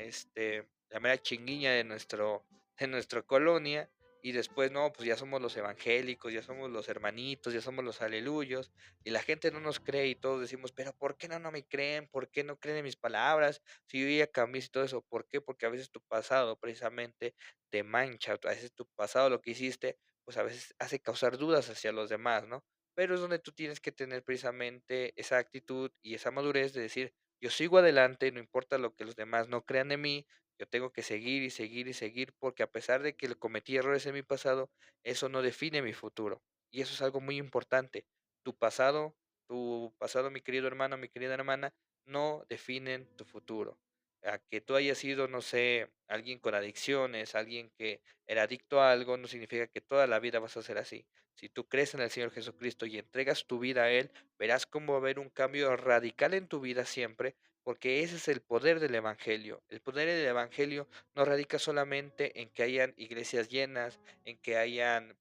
chinguiña de nuestra colonia. Y después, no, pues ya somos los evangélicos, ya somos los hermanitos, ya somos los aleluyos y la gente no nos cree y todos decimos, pero ¿por qué no me creen? ¿Por qué no creen en mis palabras? Si yo ya cambié y todo eso, ¿por qué? Porque a veces tu pasado precisamente te mancha, a veces tu pasado, lo que hiciste, pues a veces hace causar dudas hacia los demás, ¿no? Pero es donde tú tienes que tener precisamente esa actitud y esa madurez de decir, yo sigo adelante, no importa lo que los demás no crean de mí, yo tengo que seguir y seguir y seguir, porque a pesar de que cometí errores en mi pasado, eso no define mi futuro. Y eso es algo muy importante. Tu pasado, tu pasado, mi querido hermano, mi querida hermana, no definen tu futuro. A que tú hayas sido, no sé, alguien con adicciones, alguien que era adicto a algo, no significa que toda la vida vas a ser así. Si tú crees en el Señor Jesucristo y entregas tu vida a Él, verás cómo va a haber un cambio radical en tu vida siempre, porque ese es el poder del Evangelio. El poder del Evangelio no radica solamente en que hayan iglesias llenas, en que hayan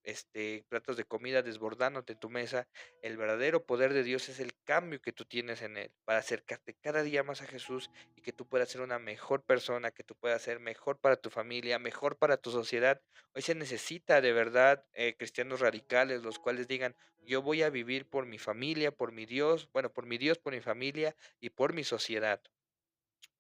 platos de comida desbordándote en tu mesa. El verdadero poder de Dios es el cambio que tú tienes en Él, para acercarte cada día más a Jesús y que tú puedas ser una mejor persona, que tú puedas ser mejor para tu familia, mejor para tu sociedad. Hoy se necesita de verdad cristianos radicales, los cuales digan, yo voy a vivir por mi familia, por mi Dios, bueno, por mi Dios, por mi familia y por mi sociedad.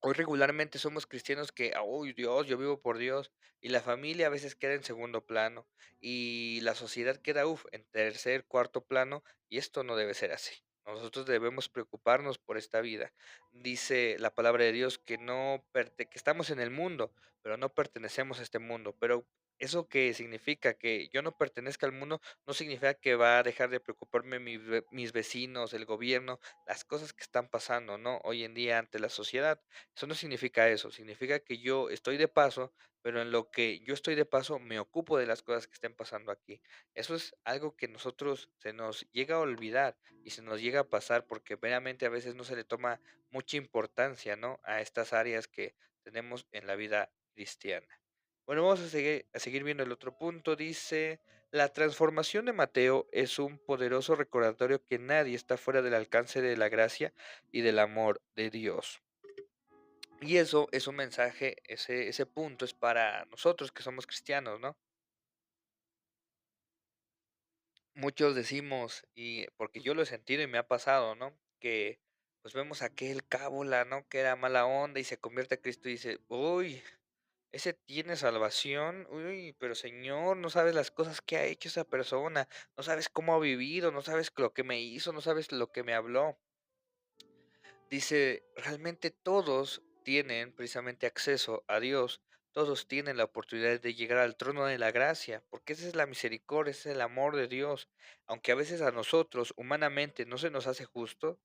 Hoy regularmente somos cristianos que, uy, Dios, yo vivo por Dios, y la familia a veces queda en segundo plano, y la sociedad queda, en tercer, cuarto plano, y esto no debe ser así. Nosotros debemos preocuparnos por esta vida. Dice la palabra de Dios que que estamos en el mundo, pero no pertenecemos a este mundo. Pero eso que significa que yo no pertenezca al mundo, no significa que va a dejar de preocuparme mis vecinos, el gobierno, las cosas que están pasando, ¿no? Hoy en día ante la sociedad. Eso no significa eso, significa que yo estoy de paso, pero en lo que yo estoy de paso me ocupo de las cosas que estén pasando aquí. Eso es algo que nosotros se nos llega a olvidar y se nos llega a pasar porque veramente a veces no se le toma mucha importancia, ¿no? A estas áreas que tenemos en la vida cristiana. Bueno, vamos a seguir viendo el otro punto. Dice, la transformación de Mateo es un poderoso recordatorio que nadie está fuera del alcance de la gracia y del amor de Dios. Y eso es un mensaje, ese punto es para nosotros que somos cristianos, ¿no? Muchos decimos, y porque yo lo he sentido y me ha pasado, ¿no? Que pues vemos a aquel cábula, ¿no? Que era mala onda y se convierte a Cristo y dice, uy, ese tiene salvación, uy, pero Señor, no sabes las cosas que ha hecho esa persona, no sabes cómo ha vivido, no sabes lo que me hizo, no sabes lo que me habló. Dice, realmente todos tienen precisamente acceso a Dios, todos tienen la oportunidad de llegar al trono de la gracia, porque esa es la misericordia, ese es el amor de Dios. Aunque a veces a nosotros humanamente no se nos hace justo,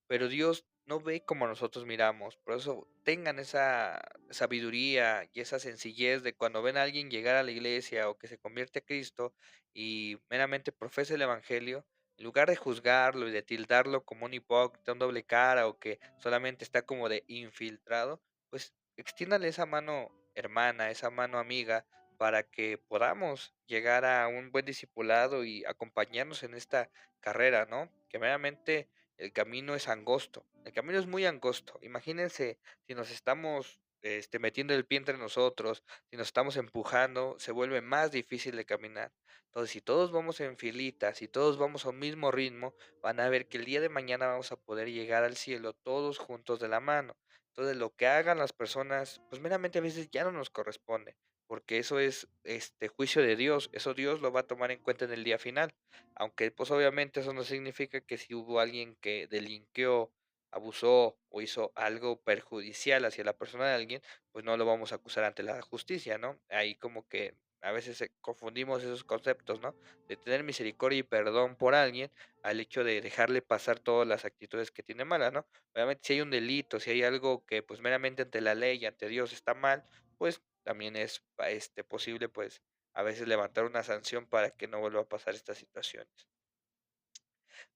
pero Dios no ve como nosotros miramos. Por eso tengan esa sabiduría y esa sencillez de cuando ven a alguien llegar a la iglesia o que se convierte a Cristo y meramente profesa el evangelio, en lugar de juzgarlo y de tildarlo como un hipócrita, un doble cara o que solamente está como de infiltrado, pues extiéndale esa mano hermana, esa mano amiga para que podamos llegar a un buen discipulado y acompañarnos en esta carrera, ¿no? Que meramente el camino es angosto, el camino es muy angosto. Imagínense si nos estamos metiendo el pie entre nosotros, si nos estamos empujando, se vuelve más difícil de caminar. Entonces, si todos vamos en filita, si todos vamos a un mismo ritmo, van a ver que el día de mañana vamos a poder llegar al cielo todos juntos de la mano. Entonces, lo que hagan las personas, pues meramente a veces ya no nos corresponde, porque eso es juicio de Dios, eso Dios lo va a tomar en cuenta en el día final. Aunque pues obviamente eso no significa que si hubo alguien que delinquió, abusó o hizo algo perjudicial hacia la persona de alguien, pues no lo vamos a acusar ante la justicia, ¿no? Ahí como que a veces confundimos esos conceptos, ¿no? De tener misericordia y perdón por alguien al hecho de dejarle pasar todas las actitudes que tiene malas, ¿no? Obviamente si hay un delito, si hay algo que pues meramente ante la ley y ante Dios está mal, pues también es posible pues a veces levantar una sanción para que no vuelva a pasar estas situaciones.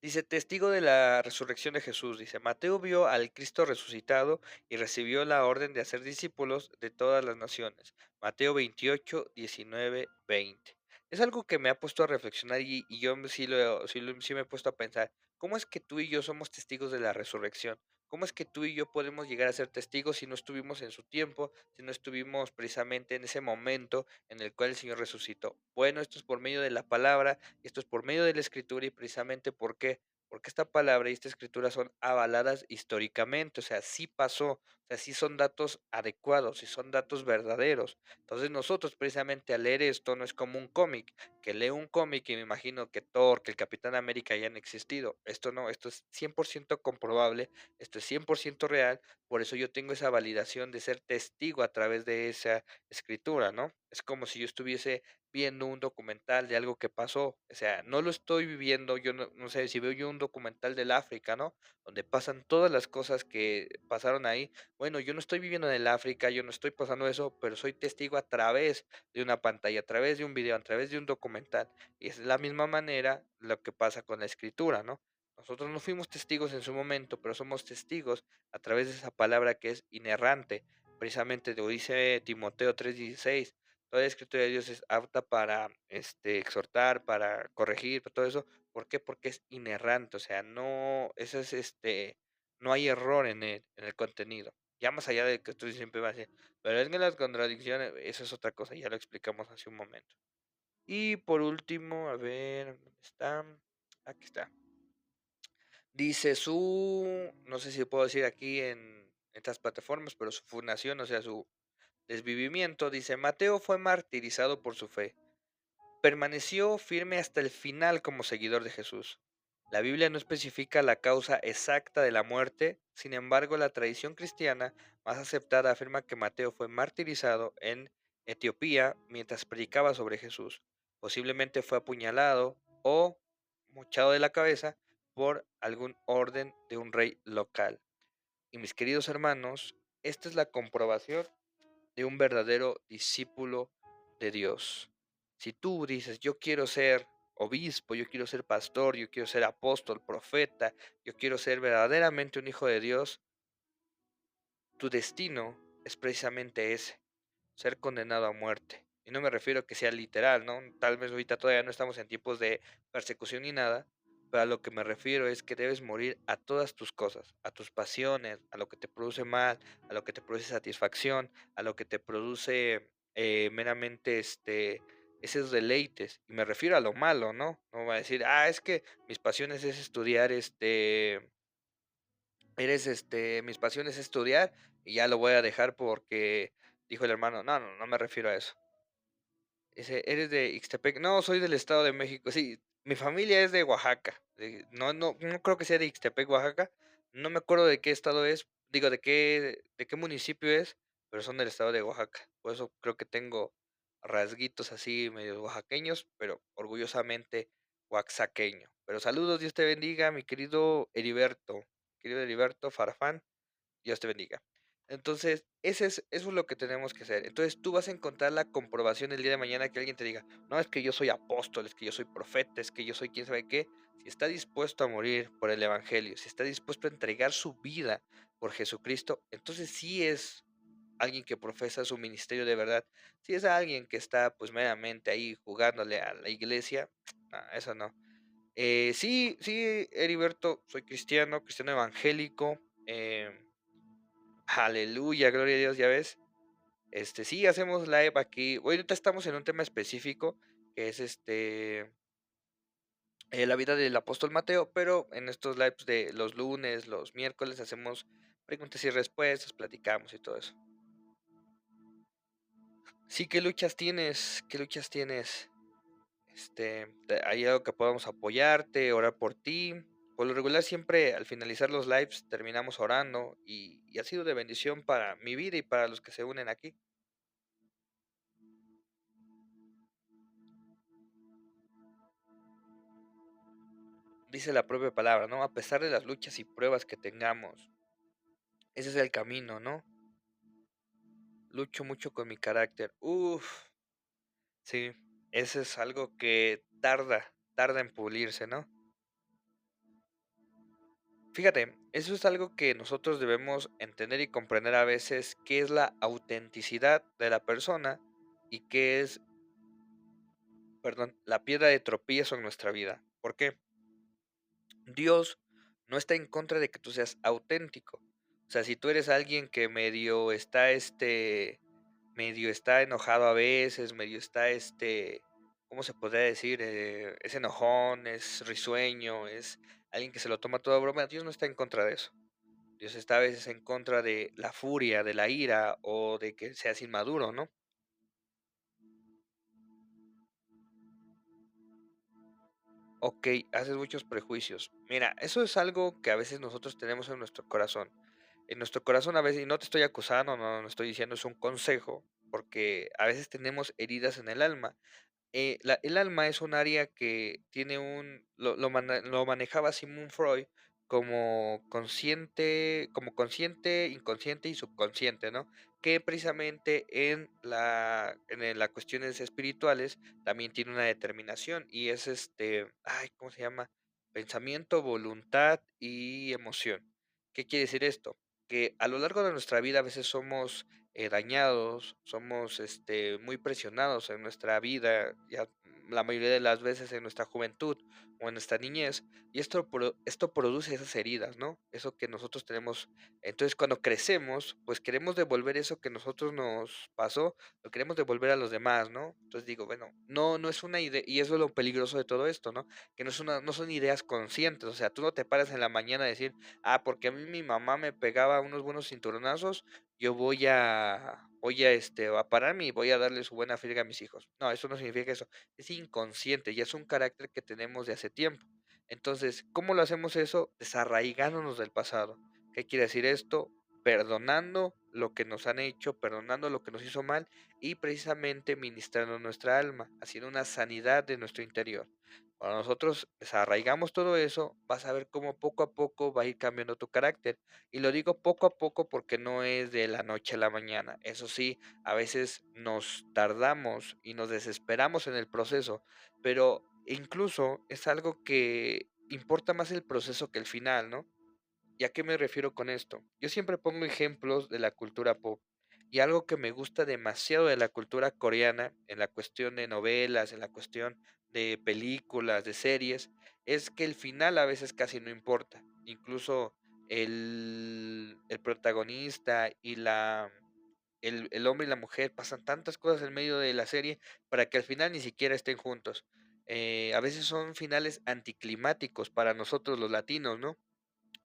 Dice, testigo de la resurrección de Jesús. Dice, Mateo vio al Cristo resucitado y recibió la orden de hacer discípulos de todas las naciones. Mateo 28, 19, 20. Es algo que me ha puesto a reflexionar y yo sí me he puesto a pensar, ¿cómo es que tú y yo somos testigos de la resurrección? ¿Cómo es que tú y yo podemos llegar a ser testigos si no estuvimos en su tiempo, si no estuvimos precisamente en ese momento en el cual el Señor resucitó? Bueno, esto es por medio de la palabra, esto es por medio de la escritura y precisamente ¿por qué? Porque esta palabra y esta escritura son avaladas históricamente, o sea, sí pasó, o sea, sí son datos adecuados, sí son datos verdaderos. Entonces nosotros precisamente al leer esto no es como un cómic, que leo un cómic y me imagino que Thor, que el Capitán América hayan existido. Esto no, esto es 100% comprobable, esto es 100% real, por eso yo tengo esa validación de ser testigo a través de esa escritura, ¿no? Es como si yo estuviese viendo un documental de algo que pasó, o sea, no lo estoy viviendo, yo no sé, si veo yo un documental del África, ¿no? Donde pasan todas las cosas que pasaron ahí, bueno, yo no estoy viviendo en el África, yo no estoy pasando eso, pero soy testigo a través de una pantalla, a través de un video, a través de un documental, y es de la misma manera lo que pasa con la escritura, ¿no? Nosotros no fuimos testigos en su momento, pero somos testigos a través de esa palabra que es inerrante, precisamente lo dice Timoteo 3:16. Toda la escritura de Dios es apta para exhortar, para corregir, para todo eso. ¿Por qué? Porque es inerrante, o sea, no, eso es no hay error en el contenido. Ya más allá de que tú siempre vas a decir, pero es que las contradicciones, eso es otra cosa, ya lo explicamos hace un momento. Y por último, a ver, ¿dónde está? Aquí está. Dice no sé si puedo decir aquí en estas plataformas, pero su fundación, o sea, su desvivimiento, dice, Mateo fue martirizado por su fe. Permaneció firme hasta el final como seguidor de Jesús. La Biblia no especifica la causa exacta de la muerte, sin embargo, la tradición cristiana más aceptada afirma que Mateo fue martirizado en Etiopía mientras predicaba sobre Jesús. Posiblemente fue apuñalado o mochado de la cabeza por algún orden de un rey local. Y mis queridos hermanos, esta es la comprobación de un verdadero discípulo de Dios. Si tú dices, yo quiero ser obispo, yo quiero ser pastor, yo quiero ser apóstol, profeta, yo quiero ser verdaderamente un hijo de Dios, tu destino es precisamente ese, ser condenado a muerte. Y no me refiero a que sea literal, ¿no? Tal vez ahorita todavía no estamos en tiempos de persecución ni nada, pero a lo que me refiero es que debes morir a todas tus cosas, a tus pasiones, a lo que te produce mal, a lo que te produce satisfacción, a lo que te produce meramente esos deleites. Y me refiero a lo malo, ¿no? No voy a decir, es que mis pasiones es estudiar mis pasiones es estudiar y ya lo voy a dejar porque dijo el hermano, no me refiero a eso. Dice, ¿eres de Ixtepec? No, soy del Estado de México. Sí, mi familia es de Oaxaca. No creo que sea de Ixtepec, Oaxaca. No me acuerdo de qué estado es, digo, de qué municipio es, pero son del estado de Oaxaca. Por eso creo que tengo rasguitos así medio oaxaqueños, pero orgullosamente oaxaqueño. Pero saludos, Dios te bendiga, mi querido Heriberto Farfán. Dios te bendiga. Entonces, eso es lo que tenemos que hacer. Entonces, tú vas a encontrar la comprobación el día de mañana que alguien te diga, no, es que yo soy apóstol, es que yo soy profeta, es que yo soy quién sabe qué. Si está dispuesto a morir por el Evangelio, si está dispuesto a entregar su vida por Jesucristo, entonces sí es alguien que profesa su ministerio de verdad. Si es alguien que está pues meramente ahí jugándole a la iglesia, no, eso no. Sí, Heriberto, soy cristiano, cristiano evangélico. Aleluya, gloria a Dios, ya ves. Sí, hacemos live aquí. Hoy ahorita estamos en un tema específico, que es la vida del apóstol Mateo, pero en estos lives de los lunes, los miércoles, hacemos preguntas y respuestas, platicamos y todo eso. Sí, ¿qué luchas tienes? ¿Qué luchas tienes? ¿Hay algo que podamos apoyarte, orar por ti? Por lo regular, siempre al finalizar los lives terminamos orando y ha sido de bendición para mi vida y para los que se unen aquí. Dice la propia palabra, ¿no? A pesar de las luchas y pruebas que tengamos, ese es el camino, ¿no? Lucho mucho con mi carácter. Uf, sí, ese es algo que tarda en pulirse, ¿no? Fíjate, eso es algo que nosotros debemos entender y comprender a veces qué es la autenticidad de la persona y qué es, perdón, la piedra de tropiezo en nuestra vida. ¿Por qué? Dios no está en contra de que tú seas auténtico. O sea, si tú eres alguien que medio está enojado a veces, medio está ¿cómo se podría decir? Es enojón, es risueño, es alguien que se lo toma todo a broma. Dios no está en contra de eso. Dios está a veces en contra de la furia, de la ira o de que seas inmaduro, ¿no? Ok, haces muchos prejuicios. Mira, eso es algo que a veces nosotros tenemos en nuestro corazón. En nuestro corazón a veces, y no te estoy acusando, no estoy diciendo, es un consejo, porque a veces tenemos heridas en el alma. El alma es un área que tiene lo manejaba Sigmund Freud como consciente, inconsciente y subconsciente, ¿no? Que precisamente en las cuestiones espirituales también tiene una determinación y es ¿cómo se llama? Pensamiento, voluntad y emoción. ¿Qué quiere decir esto? Que a lo largo de nuestra vida a veces somos dañados, somos muy presionados en nuestra vida, ya la mayoría de las veces en nuestra juventud o en nuestra niñez, y esto produce esas heridas, ¿no? Eso que nosotros tenemos. Entonces, cuando crecemos, pues queremos devolver eso que nosotros nos pasó, lo queremos devolver a los demás, ¿no? Entonces digo, bueno, no es una idea, y eso es lo peligroso de todo esto, ¿no? Que no son ideas conscientes, o sea, tú no te paras en la mañana a decir, porque a mí mi mamá me pegaba unos buenos cinturonazos, yo a pararme y voy a darle su buena friega a mis hijos. No, eso no significa eso. Es inconsciente, ya es un carácter que tenemos de hace tiempo. Entonces, ¿cómo lo hacemos eso? Desarraigándonos del pasado. ¿Qué quiere decir esto? Perdonando lo que nos han hecho, perdonando lo que nos hizo mal y precisamente ministrando nuestra alma, haciendo una sanidad de nuestro interior. Cuando nosotros desarraigamos todo eso, vas a ver cómo poco a poco va a ir cambiando tu carácter. Y lo digo poco a poco porque no es de la noche a la mañana. Eso sí, a veces nos tardamos y nos desesperamos en el proceso, pero incluso es algo que importa más el proceso que el final, ¿no? ¿Y a qué me refiero con esto? Yo siempre pongo ejemplos de la cultura pop y algo que me gusta demasiado de la cultura coreana, en la cuestión de novelas, en la cuestión de películas, de series, es que el final a veces casi no importa. Incluso el protagonista y el hombre y la mujer pasan tantas cosas en medio de la serie para que al final ni siquiera estén juntos. A veces son finales anticlimáticos para nosotros los latinos, ¿no?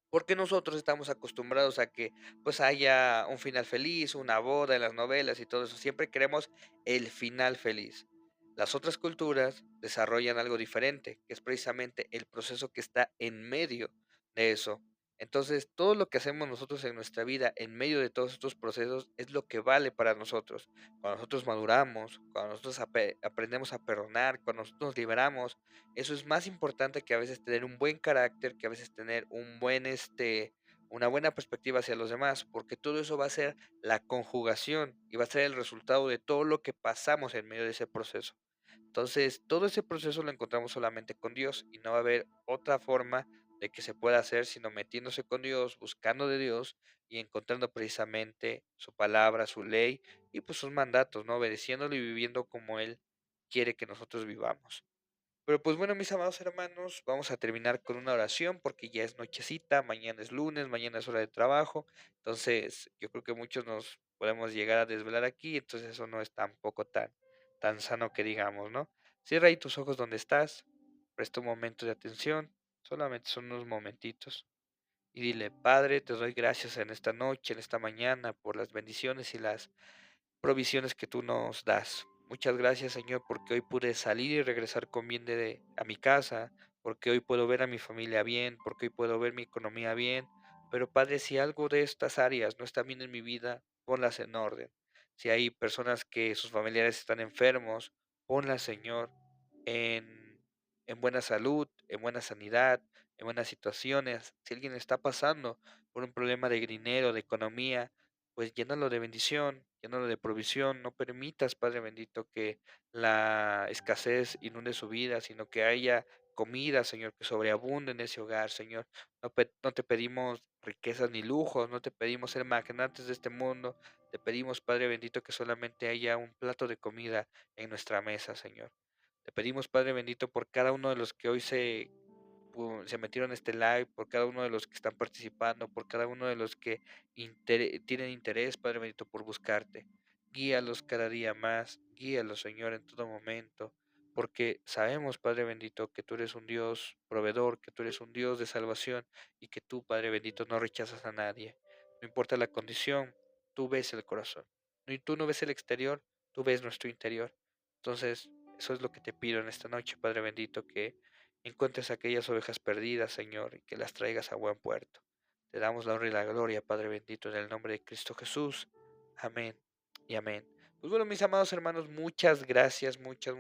Porque nosotros estamos acostumbrados a que pues haya un final feliz, una boda en las novelas y todo eso. Siempre queremos el final feliz. Las otras culturas desarrollan algo diferente, que es precisamente el proceso que está en medio de eso. Entonces, todo lo que hacemos nosotros en nuestra vida en medio de todos estos procesos es lo que vale para nosotros. Cuando nosotros maduramos, cuando nosotros aprendemos a perdonar, cuando nosotros nos liberamos, eso es más importante que a veces tener un buen carácter, que a veces tener una buena perspectiva hacia los demás, porque todo eso va a ser la conjugación y va a ser el resultado de todo lo que pasamos en medio de ese proceso. Entonces, todo ese proceso lo encontramos solamente con Dios y no va a haber otra forma de que se pueda hacer sino metiéndose con Dios, buscando de Dios y encontrando precisamente su palabra, su ley y pues sus mandatos, ¿no? Obedeciéndolo y viviendo como Él quiere que nosotros vivamos. Pero pues bueno, mis amados hermanos, vamos a terminar con una oración porque ya es nochecita, mañana es lunes, mañana es hora de trabajo, entonces yo creo que muchos nos podemos llegar a desvelar aquí, entonces eso no es tampoco tan sano que digamos, ¿no? Cierra ahí tus ojos donde estás, presta un momento de atención, solamente son unos momentitos, y dile, Padre, te doy gracias en esta noche, en esta mañana, por las bendiciones y las provisiones que tú nos das. Muchas gracias, Señor, porque hoy pude salir y regresar con bien a mi casa, porque hoy puedo ver a mi familia bien, porque hoy puedo ver mi economía bien. Pero, Padre, si algo de estas áreas no está bien en mi vida, ponlas en orden. Si hay personas que sus familiares están enfermos, ponlas, Señor, en buena salud, en buena sanidad, en buenas situaciones. Si alguien está pasando por un problema de dinero, de economía, pues llénalo de bendición, llénalo de provisión, no permitas, Padre bendito, que la escasez inunde su vida, sino que haya comida, Señor, que sobreabunde en ese hogar, Señor. No te pedimos riquezas ni lujos, no te pedimos ser magnates de este mundo, te pedimos, Padre bendito, que solamente haya un plato de comida en nuestra mesa, Señor. Te pedimos, Padre bendito, por cada uno de los que hoy se metieron a este live, por cada uno de los que están participando, por cada uno de los que tienen interés, Padre bendito, por buscarte. Guíalos cada día más, guíalos, Señor, en todo momento, porque sabemos, Padre bendito, que tú eres un Dios proveedor, que tú eres un Dios de salvación y que tú, Padre bendito, no rechazas a nadie. No importa la condición, tú ves el corazón. Y tú no ves el exterior, tú ves nuestro interior. Entonces, eso es lo que te pido en esta noche, Padre bendito, que encuentres aquellas ovejas perdidas, Señor, y que las traigas a buen puerto. Te damos la honra y la gloria, Padre bendito, en el nombre de Cristo Jesús. Amén y amén. Pues bueno, mis amados hermanos, muchas gracias, muchas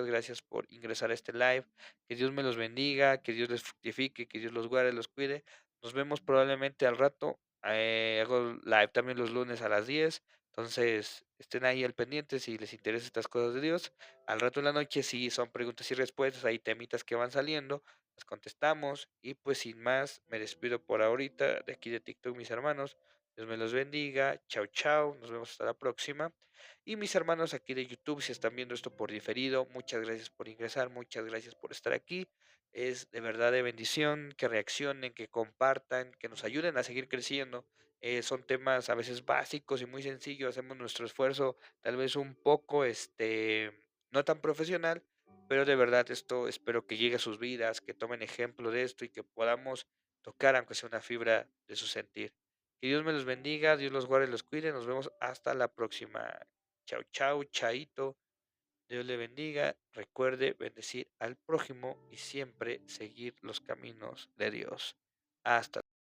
gracias por ingresar a este live. Que Dios me los bendiga, que Dios les fructifique, que Dios los guarde, los cuide. Nos vemos probablemente al rato. Hago live también los lunes a las 10. Entonces, estén ahí al pendiente si les interesan estas cosas de Dios. Al rato en la noche, si son preguntas y respuestas, hay temitas que van saliendo, las contestamos. Y pues sin más, me despido por ahorita de aquí de TikTok, mis hermanos. Dios me los bendiga. Chao, chao. Nos vemos hasta la próxima. Y mis hermanos aquí de YouTube, si están viendo esto por diferido, muchas gracias por ingresar, muchas gracias por estar aquí. Es de verdad de bendición que reaccionen, que compartan, que nos ayuden a seguir creciendo. Son temas a veces básicos y muy sencillos. Hacemos nuestro esfuerzo tal vez un poco, no tan profesional, pero de verdad esto espero que llegue a sus vidas, que tomen ejemplo de esto y que podamos tocar, aunque sea una fibra de su sentir. Que Dios me los bendiga, Dios los guarde y los cuide. Nos vemos hasta la próxima. Chao, chao, chaito. Dios le bendiga. Recuerde bendecir al prójimo y siempre seguir los caminos de Dios. Hasta